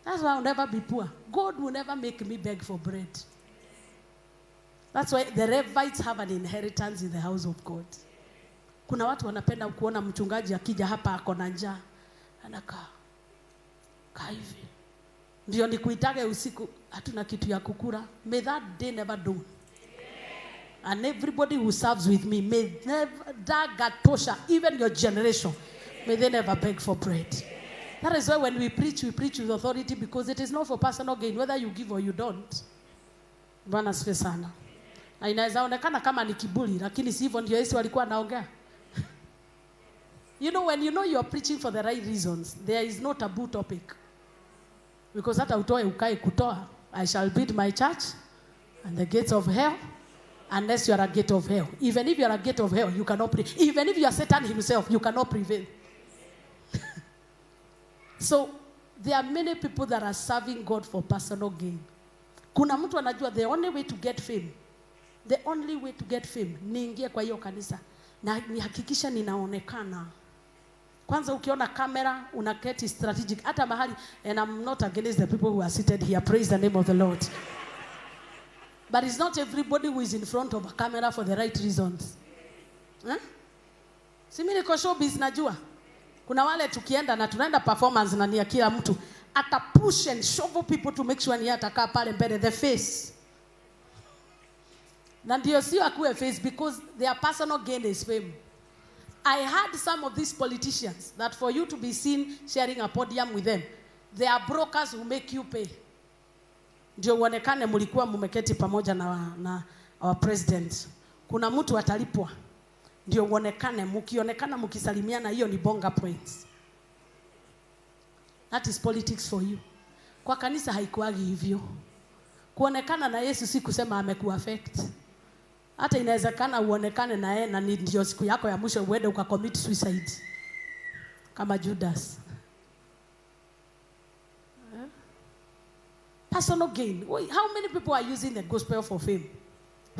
That's why I'll never be poor. God will never make me beg for bread. That's why the Levites have an inheritance in the house of God. Kuna watu wanapenda kuona mchungaji akija hapa ako na njaa. Anakaa hivi. Ndio nikuitage usiku hatuna kitu ya kukula. May that day never do. And everybody who serves with me, may never dagatosha, even your generation, may they never beg for bread. That is why when we preach with authority, because it is not for personal gain, whether you give or you don't. Bwana asifiwe sana. Na inaweza onekana kama ni kiburi, lakini si hivyo ndio Yesu alikuwa anaongea. You know, when you know you are preaching for the right reasons, there is no taboo topic. Because hata utoe ukae kutoa, I shall build my church and the gates of hell, unless you are a gate of hell. Even if you are a gate of hell, you cannot prevail. Even if you are Satan himself, you cannot prevail. So, there are many people that are serving God for personal gain. Kuna mtu anajua the only way to get fame. The only way to get fame, niingie kwa hiyo kanisa na nihakikisha ninaonekana. Kwanza ukiona kamera unaketi strategic hata mahali, and I'm not against the people who are seated here, praise the name of the Lord. But it's not everybody who is in front of a camera for the right reasons. Si mimi niko showbiz najua. Kuna wale tukienda na tunaenda performance na ni ya kila mtu, ata push and shove people to make sure ni atakaa pale mbele, the face. Na ndio sio akuwe face because their personal gain is fame. I heard some of these politicians that for you to be seen sharing a podium with them, they are brokers who make you pay. Ndio uonekane mlikuwa mmeketi pamoja na our president. Kuna mtu atalipwa. Ndio uonekane, mkionekana mkisalimiana, hiyo ni bonga points. That is politics for you. Kwa kanisa haikuagi hivyo. Kuonekana na Yesu si kusema amekuaffect. Hata inawezekana uonekane na yeye na ndio siku yako ya mwisho uende ukacommit suicide. Kama Judas. Personal gain. How many people are using the gospel for fame?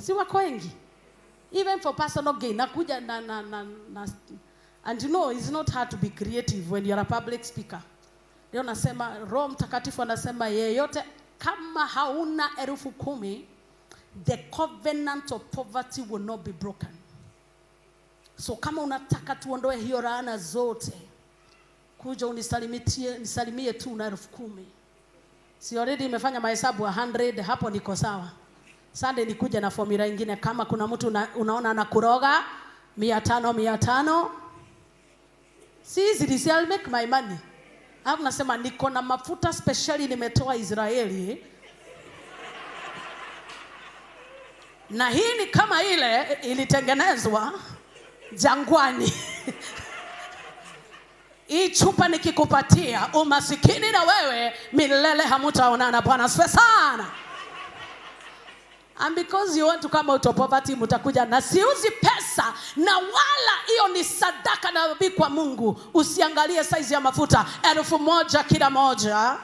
Si wako wengi. Even for personal gain. Nakuja and you know, it's not hard to be creative when you're a public speaker. Leo nasema, Roho Mtakatifu anasema yeyote kama hauna 10,000, the covenant of poverty will not be broken. So kama unataka tuondoe hiyo laana zote, kuja unisalimie tu na 10,000. Si already imefanya mahesabu 100, hapo niko sawa. Sunday nikuja na formula nyingine, kama kuna mtu unaona anakuroga 500. See, I'll make my money. Hapo nasema niko na mafuta specially nimetoa Israeli. Na hii ni kama ile ilitengenezwa jangwani. Hii chupa nikikupatia umasikini na wewe milele hamutaonana. Bwana asifiwe sana. And because you want to come out of poverty, mutakuja na siuzi pesa na wala hiyo ni sadaka na dhabihu kwa Mungu. Usiangalie size ya mafuta 1,000 kila moja.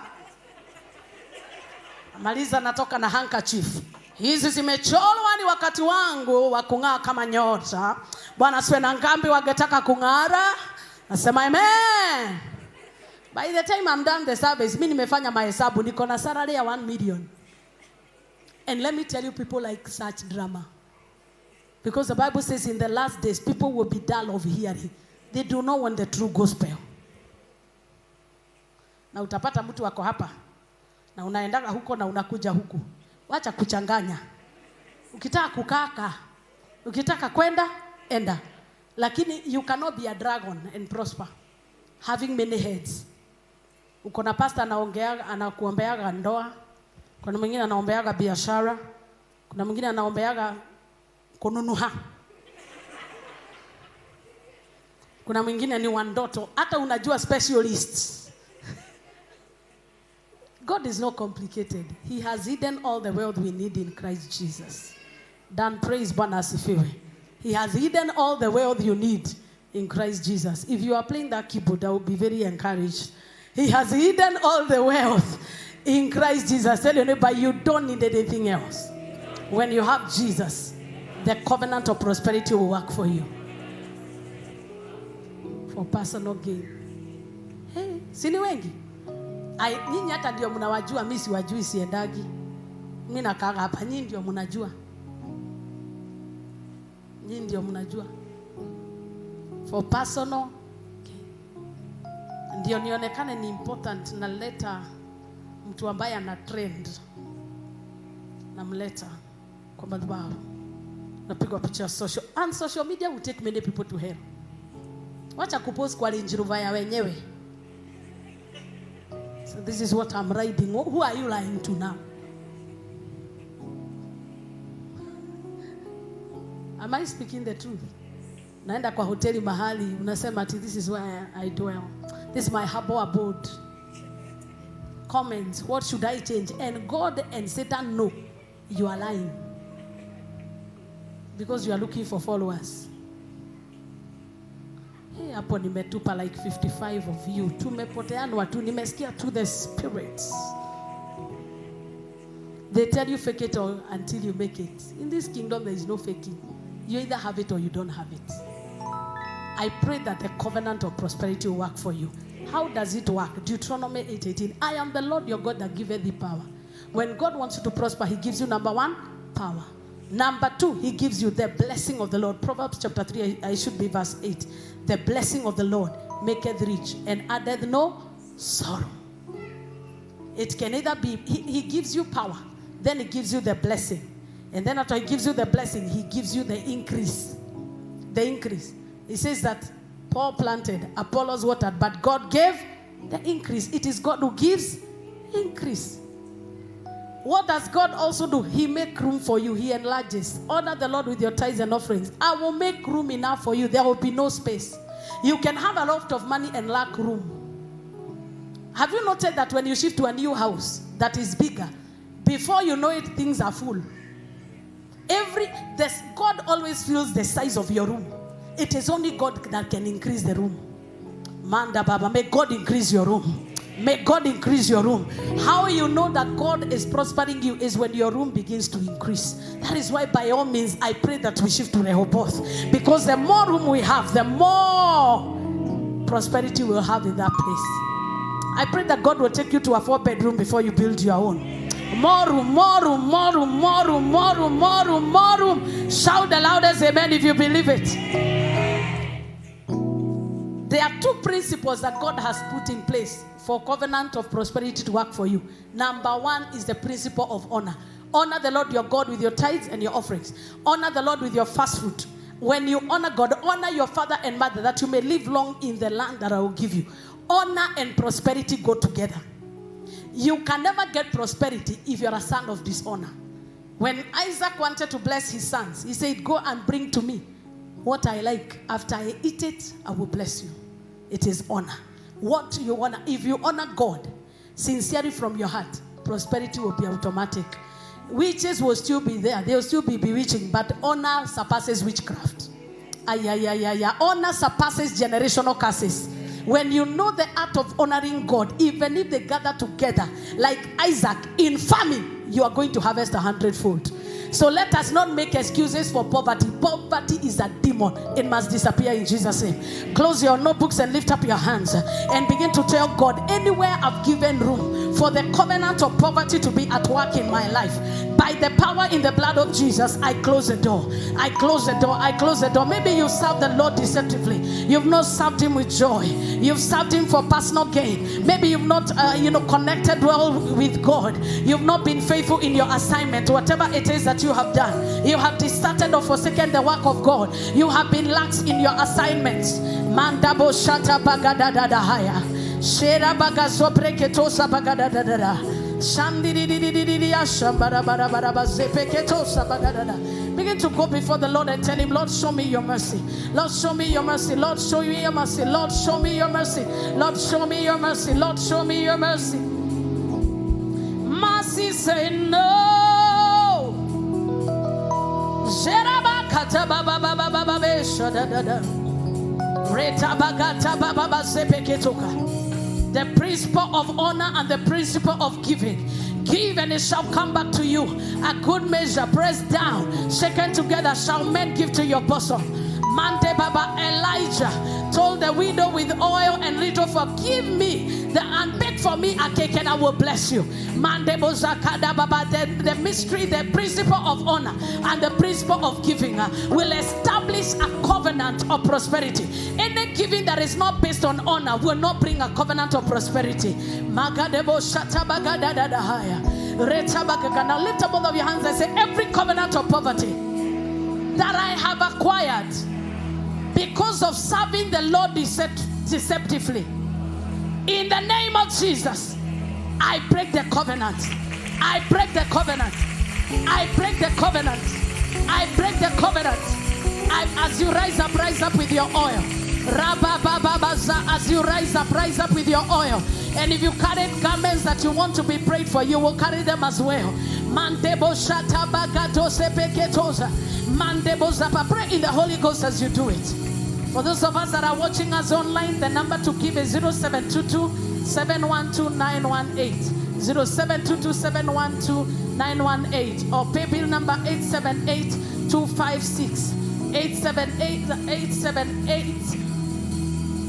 Maliza natoka na handkerchief. Hizi zimecholwa ni wakati wangu wa kung'aa kama nyota. Bwana asifiwe. Na ngambi wangetaka kung'ara. Nasema amen. By the time I'm done the service, mimi nimefanya mahesabu niko na salary ya 1 million. And let me tell you, people like such drama. Because the Bible says in the last days, people will be dull of hearing. They do not want the true gospel. Na utapata mtu wako hapa. Na unaendaga huko na unakuja huku. Wacha kuchanganya. Ukitaka kukaka. Ukitaka kwenda, enda. Lakini you cannot be a dragon and prosper. Having many heads. Uko na pastor anakuombeaga ndoa. Kuna mwingine anaombeaga biashara. Kuna mwingine anaombeaga kununuha. Kuna mwingine ni wandoto. Hata unajua specialists. God is not complicated. He has hidden all the wealth we need in Christ Jesus. Dan praise Bwana asifiwe. He has hidden all the wealth you need in Christ Jesus. If you are playing that keyboard, I will be very encouraged. He has hidden all the wealth in Christ Jesus. Tell your neighbor, you don't need anything else. When you have Jesus, the covenant of prosperity will work for you. For personal gain. Hey, sini wengi. Nyinyi hata ndio mnawajua, mimi siwajui siendagi. Mimi nakaa hapa, nyinyi ndio mnajua. Nyinyi ndio mnajua. For personal gain. Ndio nionekane ni important na leta mtu ambaye ana trend. Namleta kwa madhabahu. Napigwa picha social. And social media will take many people to hell. Wacha kupost kwa Range Rover ya wenyewe. So this is what I'm riding. Who are you lying to now? Am I speaking the truth? Naenda kwa hoteli mahali unasema ati this is where I dwell. This is my humble abode. Comments, what should I change? And God and Satan know you are lying. Because you are looking for followers. Hey, hapo nimetupa like 55 of you. Tumepoteanwa tu, nimesikia to the spirits. They tell you fake it until you make it. In this kingdom there is no faking. You either have it or you don't have it. I pray that the covenant of prosperity will work for you. How does it work? Deuteronomy 8:18. I am the Lord your God that giveth thee power. When God wants you to prosper, he gives you number 1, power. Number 2, he gives you the blessing of the Lord. Proverbs chapter 3, I should be verse 8. The blessing of the Lord maketh rich and addeth no sorrow. It can either be, he gives you power, then he gives you the blessing. And then after he gives you the blessing, he gives you the increase. The increase. He says that Paul planted, Apollos watered, but God gave the increase. It is God who gives increase. What does God also do? He makes room for you. He enlarges. Honor the Lord with your tithes and offerings. I will make room enough for you. There will be no space. You can have a lot of money and lack room. Have you noted that when you shift to a new house that is bigger, before you know it, things are full? God always fills the size of your room. It is only God that can increase the room. Manda Baba, may God increase your room. May God increase your room. How you know that God is prospering you is when your room begins to increase. That is why by all means I pray that we shift to Rehoboth. Because the more room we have, the more prosperity we'll have in that place. I pray that God will take you to a 4-bedroom before you build your own. More room, more room, more room, more room, more room, more room, more room. Shout the loudest amen if you believe it. There are 2 principles that God has put in place for covenant of prosperity to work for you. Number 1 is the principle of honor. Honor the Lord your God with your tithes and your offerings. Honor the Lord with your first fruit. When you honor God, honor your father and mother that you may live long in the land that I will give you. Honor and prosperity go together. You can never get prosperity if you're a son of dishonor. When Isaac wanted to bless his sons, he said, go and bring to me what I like. After I eat it, I will bless you. It is honor. What you honor, if you honor God sincerely from your heart, prosperity will be automatic. Witches will still be there. They will still be bewitching, but honor surpasses witchcraft. Honor surpasses generational curses. When you know the art of honoring God, even if they gather together like Isaac in famine, you are going to harvest 100-fold. So let us not make excuses for poverty. Poverty is a demon. It must disappear in Jesus' name. Close your notebooks and lift up your hands and begin to tell God, anywhere I've given room for the covenant of poverty to be at work in my life, by the power in the blood of Jesus, I close the door. I close the door. I close the door. Maybe you serve the Lord deceptively. You've not served him with joy. You've served him for personal gain. Maybe you've not connected well with God. You've not been faithful in your assignment. Whatever it is that you have done, you have deserted or forsaken the work of God. You have been lax in your assignments. Mandabo shata bagadadadahaya. Shera bagazopreketosa bagadadadada. Begin to go before the Lord and tell him, Lord, show me your mercy. Lord, show me your mercy. Lord, show me your mercy. Lord, show me your mercy. Lord, show me your mercy. Lord, show me your mercy. Mercy say no. The principle of honor and the principle of giving. Give and it shall come back to you. A good measure, pressed down, shaken together, shall men give to your bosom. Mante Baba, Elijah told the widow with oil and little, forgive me and beg for me a cake and I will bless you. Mande Bozakada Baba, the mystery, the principle of honor and the principle of giving will establish a covenant of prosperity. Any giving that is not based on honor will not bring a covenant of prosperity. Magadebo Shatabagadadahaya. Now lift up both of your hands and say, every covenant of poverty that I have acquired because of serving the Lord deceptively, in the name of Jesus, I break the covenant. I break the covenant. I break the covenant. I break the covenant. As you rise up with your oil. As you rise up with your oil. And if you carry garments that you want to be prayed for, you will carry them as well. Mandebo shatabagato sepeketosa. Mandebo zapa. Pray in the Holy Ghost as you do it. For those of us that are watching us online, the number to give is 0722 712 918. 0722 712 918. Or pay bill number 878 256. 878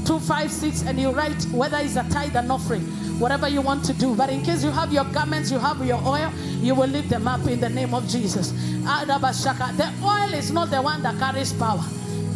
256, and you write whether it's a tithe and offering, whatever you want to do. But in case you have your garments, you have your oil, you will lift them up in the name of Jesus. The oil is not the one that carries power.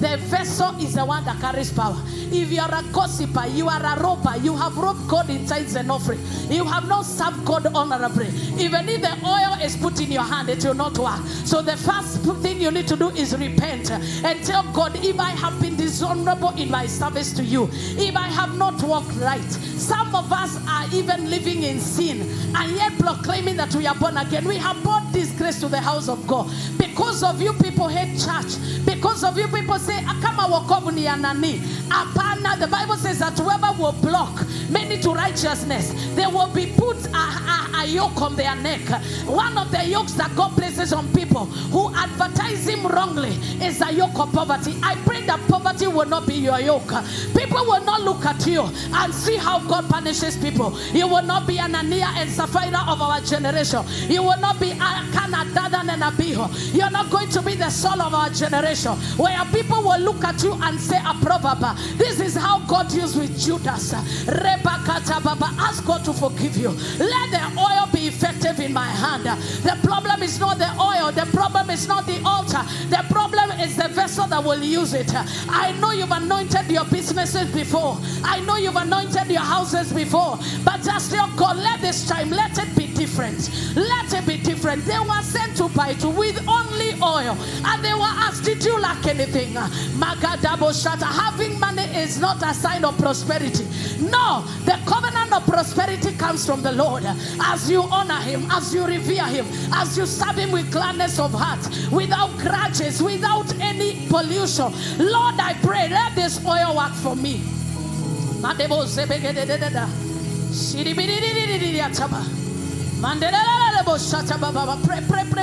The vessel is the one that carries power. If you are a gossiper, you are a robber, you have robbed God in tithes and offering. You have not served God honorably. Even if the oil is put in your hand, it will not work. So the first thing you need to do is repent and tell God, if I have been dishonorable in my service to you, if I have not walked right. Some of us are even living in sin and yet proclaiming that we are born again. We have brought disgrace to the house of God. Because of you, people hate church. Because of you, people say, Akama wokovu ni anani. Apana, the Bible says that whoever will block many to righteousness, they will be put a yoke on their neck. One of the yokes that God places on people who advertise him wrongly is a yoke of poverty. I pray that poverty will not be your yoke. People will not look at you and see how God punishes people. You will not be Ananiah and Sapphira of our generation. You will not be Akana, Dadan, and Abihu. You're not going to be the Saul of our generation, where people will look at you and say a proverb. This is how God used with Judas. Ask God to forgive you. Let the oil be effective in my hand. The problem is not the oil. The problem is not the altar. The problem is the vessel that will use it. I know you've anointed your businesses before. I know you've anointed your houses before. But just tell God, let this time, let it be different. Let it be different. They were sent to buy to with only oil. And they were asked, did you lack anything? Magadabo Shata. Having money is not a sign of prosperity. No, the covenant of prosperity comes from the Lord. As you honor him, as you revere him, as you serve him with gladness of heart, without grudges, without any pollution. Lord, I pray, let this oil work for me. Pray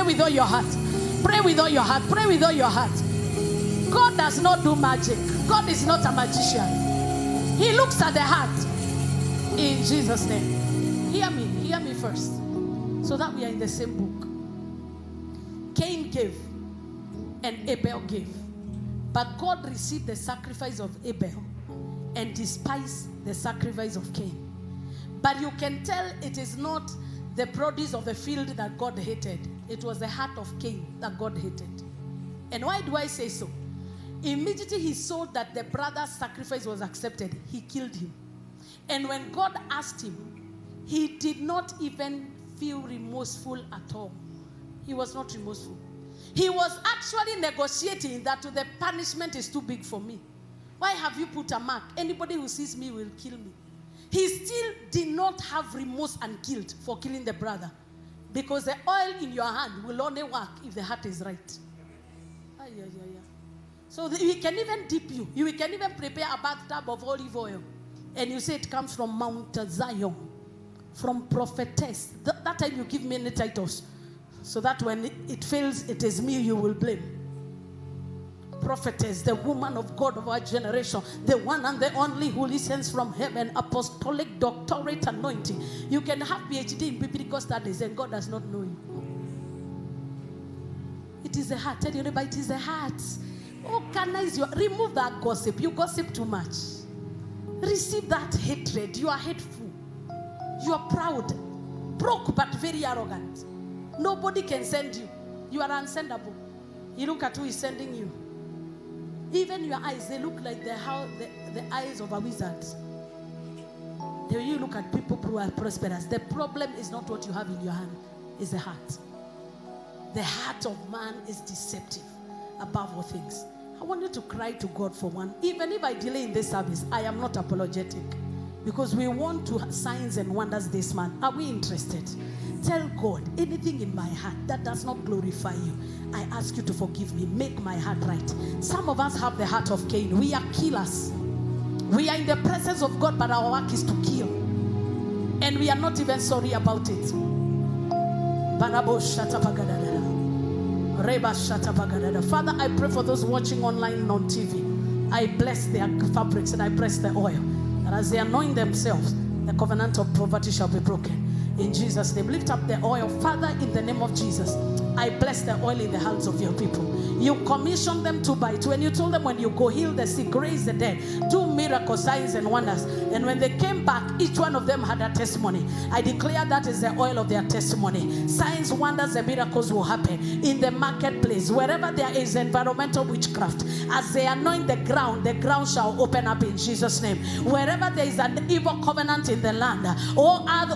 with all your heart. Pray with all your heart. Pray with all your heart. God does not do magic. God is not a magician. He looks at the heart. In Jesus' name. Hear me first. So that we are in the same book. Cain gave and Abel gave. But God received the sacrifice of Abel and despised the sacrifice of Cain. But you can tell it is not the produce of the field that God hated. It was the heart of Cain that God hated. And why do I say so? Immediately he saw that the brother's sacrifice was accepted, he killed him. And when God asked him, he did not even feel remorseful at all. He was not remorseful. He was actually negotiating that the punishment is too big for me. Why have you put a mark? Anybody who sees me will kill me. He still did not have remorse and guilt for killing the brother. Because the oil in your hand will only work if the heart is right. So we can even dip you. You can even prepare a bathtub of olive oil. And you say it comes from Mount Zion. From prophetess. That time you give me any titles. So that when it fails, it is me you will blame. Prophetess, the woman of God of our generation, the one and the only who listens from heaven, apostolic doctorate anointing. You can have PhD in biblical studies and God does not know you. It is the heart. Tell your neighbor, it is the heart. Organize your, remove that gossip. You gossip too much. Receive that hatred. You are hateful. You are proud. Broke but very arrogant. Nobody can send you. You are unsendable. You look at who is sending you. Even your eyes, they look like the eyes of a wizard. You look at people who are prosperous. The problem is not what you have in your hand, it's the heart. The heart of man is deceptive above all things. I want you to cry to God for one. Even if I delay in this service, I am not apologetic. Because we want to have signs and wonders this month. Are we interested? Tell God, anything in my heart that does not glorify you, I ask you to forgive me. Make my heart right. Some of us have the heart of Cain. We are killers. We are in the presence of God, but our work is to kill. And we are not even sorry about it. Father, I pray for those watching online on TV. I bless their fabrics and I bless the oil. And as they anoint themselves, the covenant of poverty shall be broken. In Jesus' name, lift up the oil. Father, in the name of Jesus, I bless the oil in the hands of your people. You commissioned them 2 by 2, and you told them, when you go, heal the sick, raise the dead, do miracles, signs and wonders. And when they came back, each one of them had a testimony. I declare that is the oil of their testimony. Signs, wonders, and miracles will happen in the marketplace. Wherever there is environmental witchcraft, as they anoint the ground shall open up in Jesus' name. Wherever there is an evil covenant in the land, oh earth,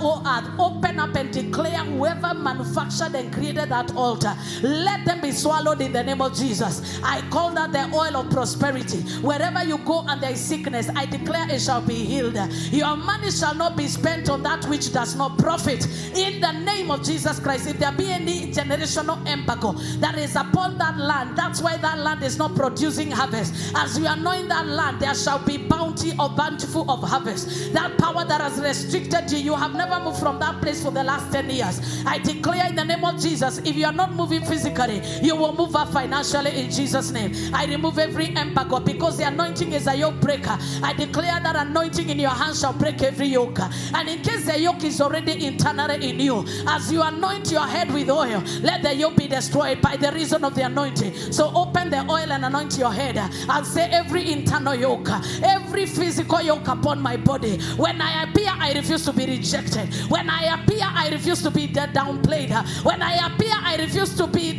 open up and declare, whoever manufactured and created that altar, let them be swallowed in the name of Jesus. I call that the oil of prosperity. Wherever you go and there is sickness, I declare it shall be healed. Your money shall not be spent on that which does not profit. In the name of Jesus Christ, if there be any generational embargo that is upon that land, that's why that land is not producing harvest. As you anoint that land, there shall be bounty of bountiful of harvest. That power that has restricted you, you have never moved from that place for the last 10 years. I declare in the name of Jesus, if you are not moving physically, you will move up financially in Jesus' name. I remove every embargo because the anointing is a yoke breaker. I declare that anointing in your hands shall break every yoke. And in case the yoke is already internally in you, as you anoint your head with oil, let the yoke be destroyed by the reason of the anointing. So open the oil and anoint your head and say, every internal yoke, every physical yoke upon my body, when I appear, I refuse to be rejected. When I appear, I refuse to be downplayed. When I appear, I refuse to be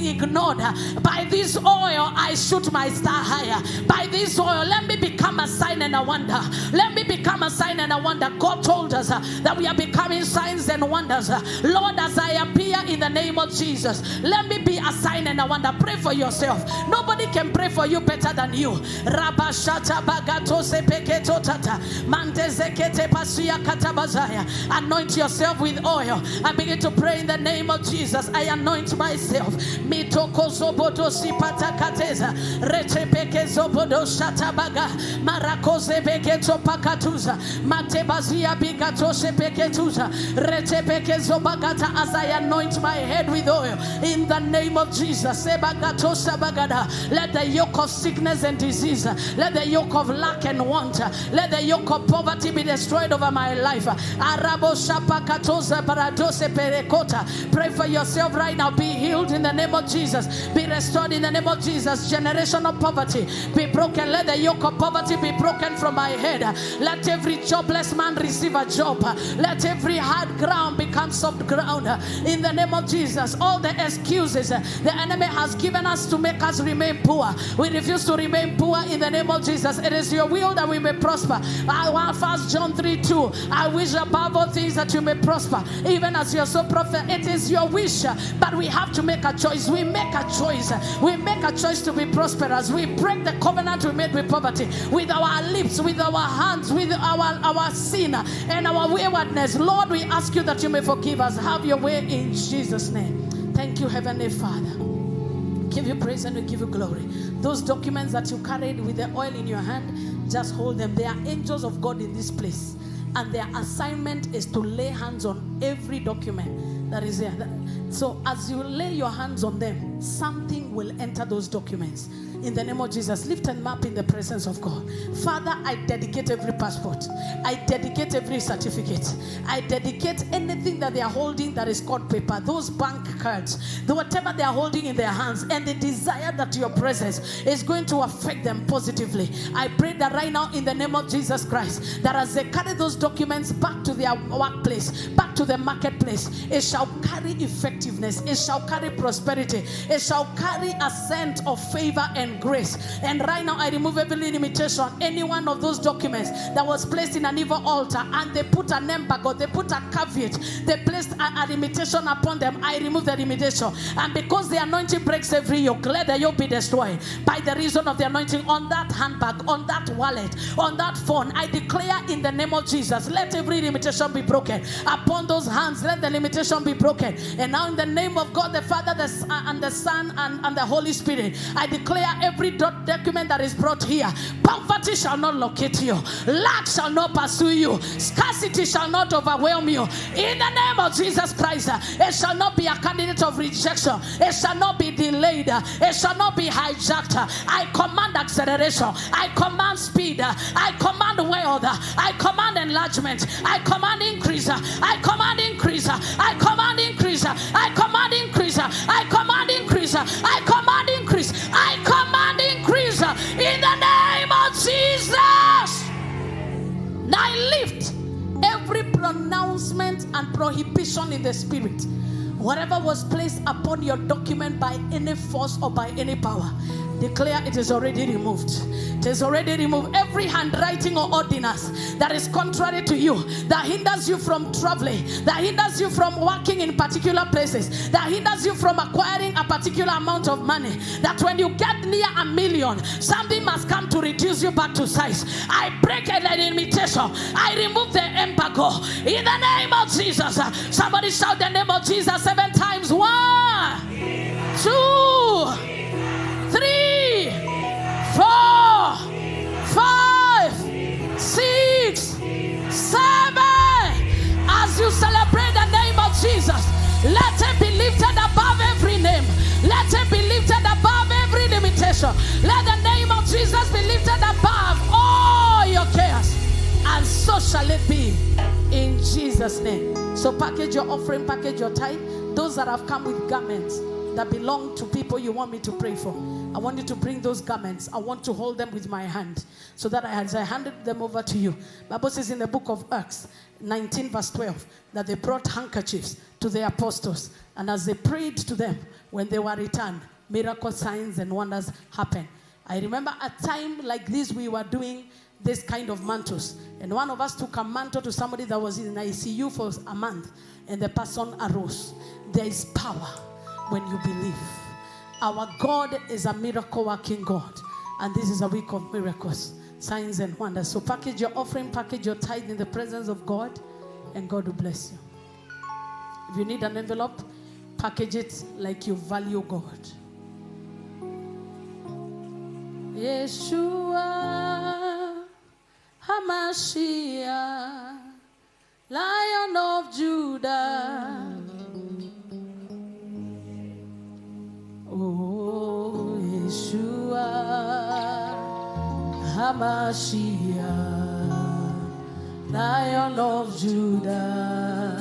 ignored. By this oil, I shoot my star higher. By this oil, let me become a sign and a wonder. Let me become a sign and a wonder. God told us that we are becoming signs and wonders. Lord, as I appear in the name of Jesus, let me be a sign and a wonder. Pray for yourself. Nobody can pray for you better than you. Anoint yourself with oil and begin to pray in the name of Jesus. I anoint myself. Mitoko zobodo sipata kateza. Retepeke zobodo shatabaga. Marakoze beketo pakatuza. Matebazia bigatose peketuza. Retepeke zobagata. As I anoint my head with oil in the name of Jesus. Sebagatosa bagada. Let the yoke of sickness and disease, let the yoke of lack and want, let the yoke of poverty be destroyed over my life. Arabo shapakatoza baradose perekota. Pray for yourself right now. Be healed in the name of Jesus. Be restored in the name of Jesus. Generational poverty be broken. Let the yoke of poverty be broken from my head. Let every jobless man receive a job. Let every hard ground become soft ground. In the name of Jesus, all the excuses the enemy has given us to make us remain poor, we refuse to remain poor in the name of Jesus. It is your will that we may prosper. 1 John 3:2. I wish above all things that you may prosper, even as you are so prosper. It is your wish, but we have to make a choice. We make a choice. We make a choice to be prosperous. We break the covenant we made with poverty, with our lips, with our hands, with our sin and our waywardness. Lord, we ask you that you may forgive us. Have your way in Jesus' name. Thank you, Heavenly Father. Give you praise and we give you glory. Those documents that you carried with the oil in your hand, just hold them. They are angels of God in this place, and their assignment is to lay hands on every document that is there. So as you lay your hands on them, something will enter those documents. In the name of Jesus, lift them up in the presence of God. Father, I dedicate every passport. I dedicate every certificate. I dedicate anything that they are holding that is called paper, those bank cards, whatever they are holding in their hands, and the desire that your presence is going to affect them positively. I pray that right now in the name of Jesus Christ, that as they carry those documents back to their workplace, back to the marketplace, it shall carry effectiveness, it shall carry prosperity, it shall carry a scent of favor and grace. And right now I remove every limitation. Any one of those documents that was placed in an evil altar and they put an embargo, they put a caveat, they placed a limitation upon them, I remove the limitation. And because the anointing breaks every yoke, let the yoke be destroyed by the reason of the anointing on that handbag, on that wallet, on that phone. I declare in the name of Jesus, let every limitation be broken upon those hands. Let the limitation be broken. And now in the name of God the Father, and the Son and the Holy Spirit, I declare every document that is brought here, poverty shall not locate you, lack shall not pursue you, scarcity shall not overwhelm you. In the name of Jesus Christ, it shall not be a candidate of rejection, it shall not be delayed, it shall not be hijacked. I command acceleration, I command speed, I command wealth, I command enlargement, I command increase, I command increase, I command increase, I command increase, I command increase, I command increase. pronouncement and prohibition in the spirit. Whatever was placed upon your document by any force or by any power, declare it is already removed. It is already removed. Every handwriting or ordinance that is contrary to you, that hinders you from traveling, that hinders you from working in particular places, that hinders you from acquiring a particular amount of money, that when you get near 1 million, something must come to reduce you back to size. I break a limitation. I remove the embargo in the name of Jesus. Somebody shout the name of Jesus 7 times. 1, 2, 3, 4, 5, 6, 7. As you celebrate the name of Jesus, let it be lifted above every name. Let it be lifted above every limitation. Let the name of Jesus be lifted above all your cares. And so shall it be in Jesus' name. So package your offering, package your tithe. Those that have come with garments that belong to people you want me to pray for, I want you to bring those garments. I want to hold them with my hand, so that as I handed them over to you, Bible says in the book of Acts 19 verse 12 that they brought handkerchiefs to the apostles, and as they prayed to them, when they were returned, miracle signs and wonders happened. I remember a time like this, we were doing this kind of mantles, and one of us took a mantle to somebody that was in ICU for a month, and the person arose. There is power when you believe. Our God is a miracle working God, and this is a week of miracles, signs and wonders. So package your offering, package your tithe in the presence of God, and God will bless you. If you need an envelope, package it like you value God. Yeshua HaMashiach, Lion of Judah. Oh, Yeshua HaMashiach, Lion of Judah,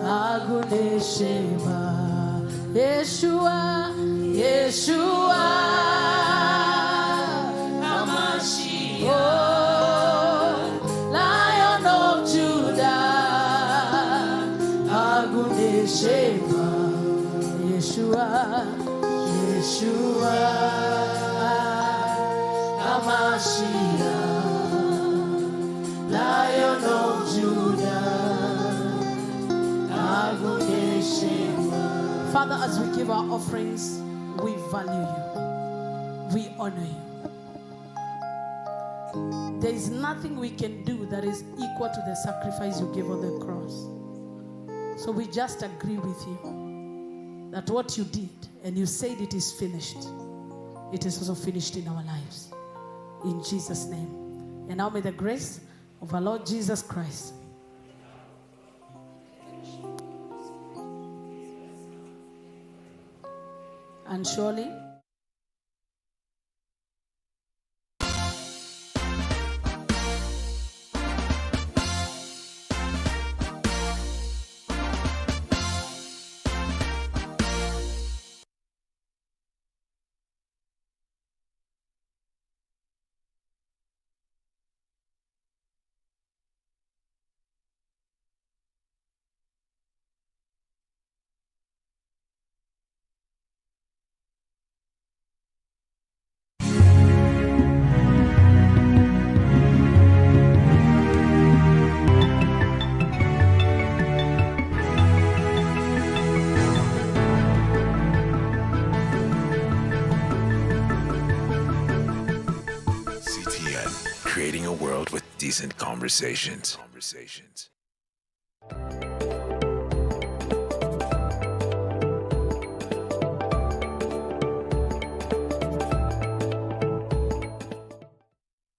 Agune Shema. Yeshua, Yeshua HaMashiach, oh, Lion of Judah, Agune Shema. Yeshua, Yeshua HaMashiach, Lion of Judah, Agune Shema. Father, as we give our offerings, we value you, we honor you. There is nothing we can do that is equal to the sacrifice you gave on the cross. So we just agree with you that what you did, and you said it is finished, it is also finished in our lives. In Jesus' name. And now may the grace of our Lord Jesus Christ, and surely creating a world with decent conversations.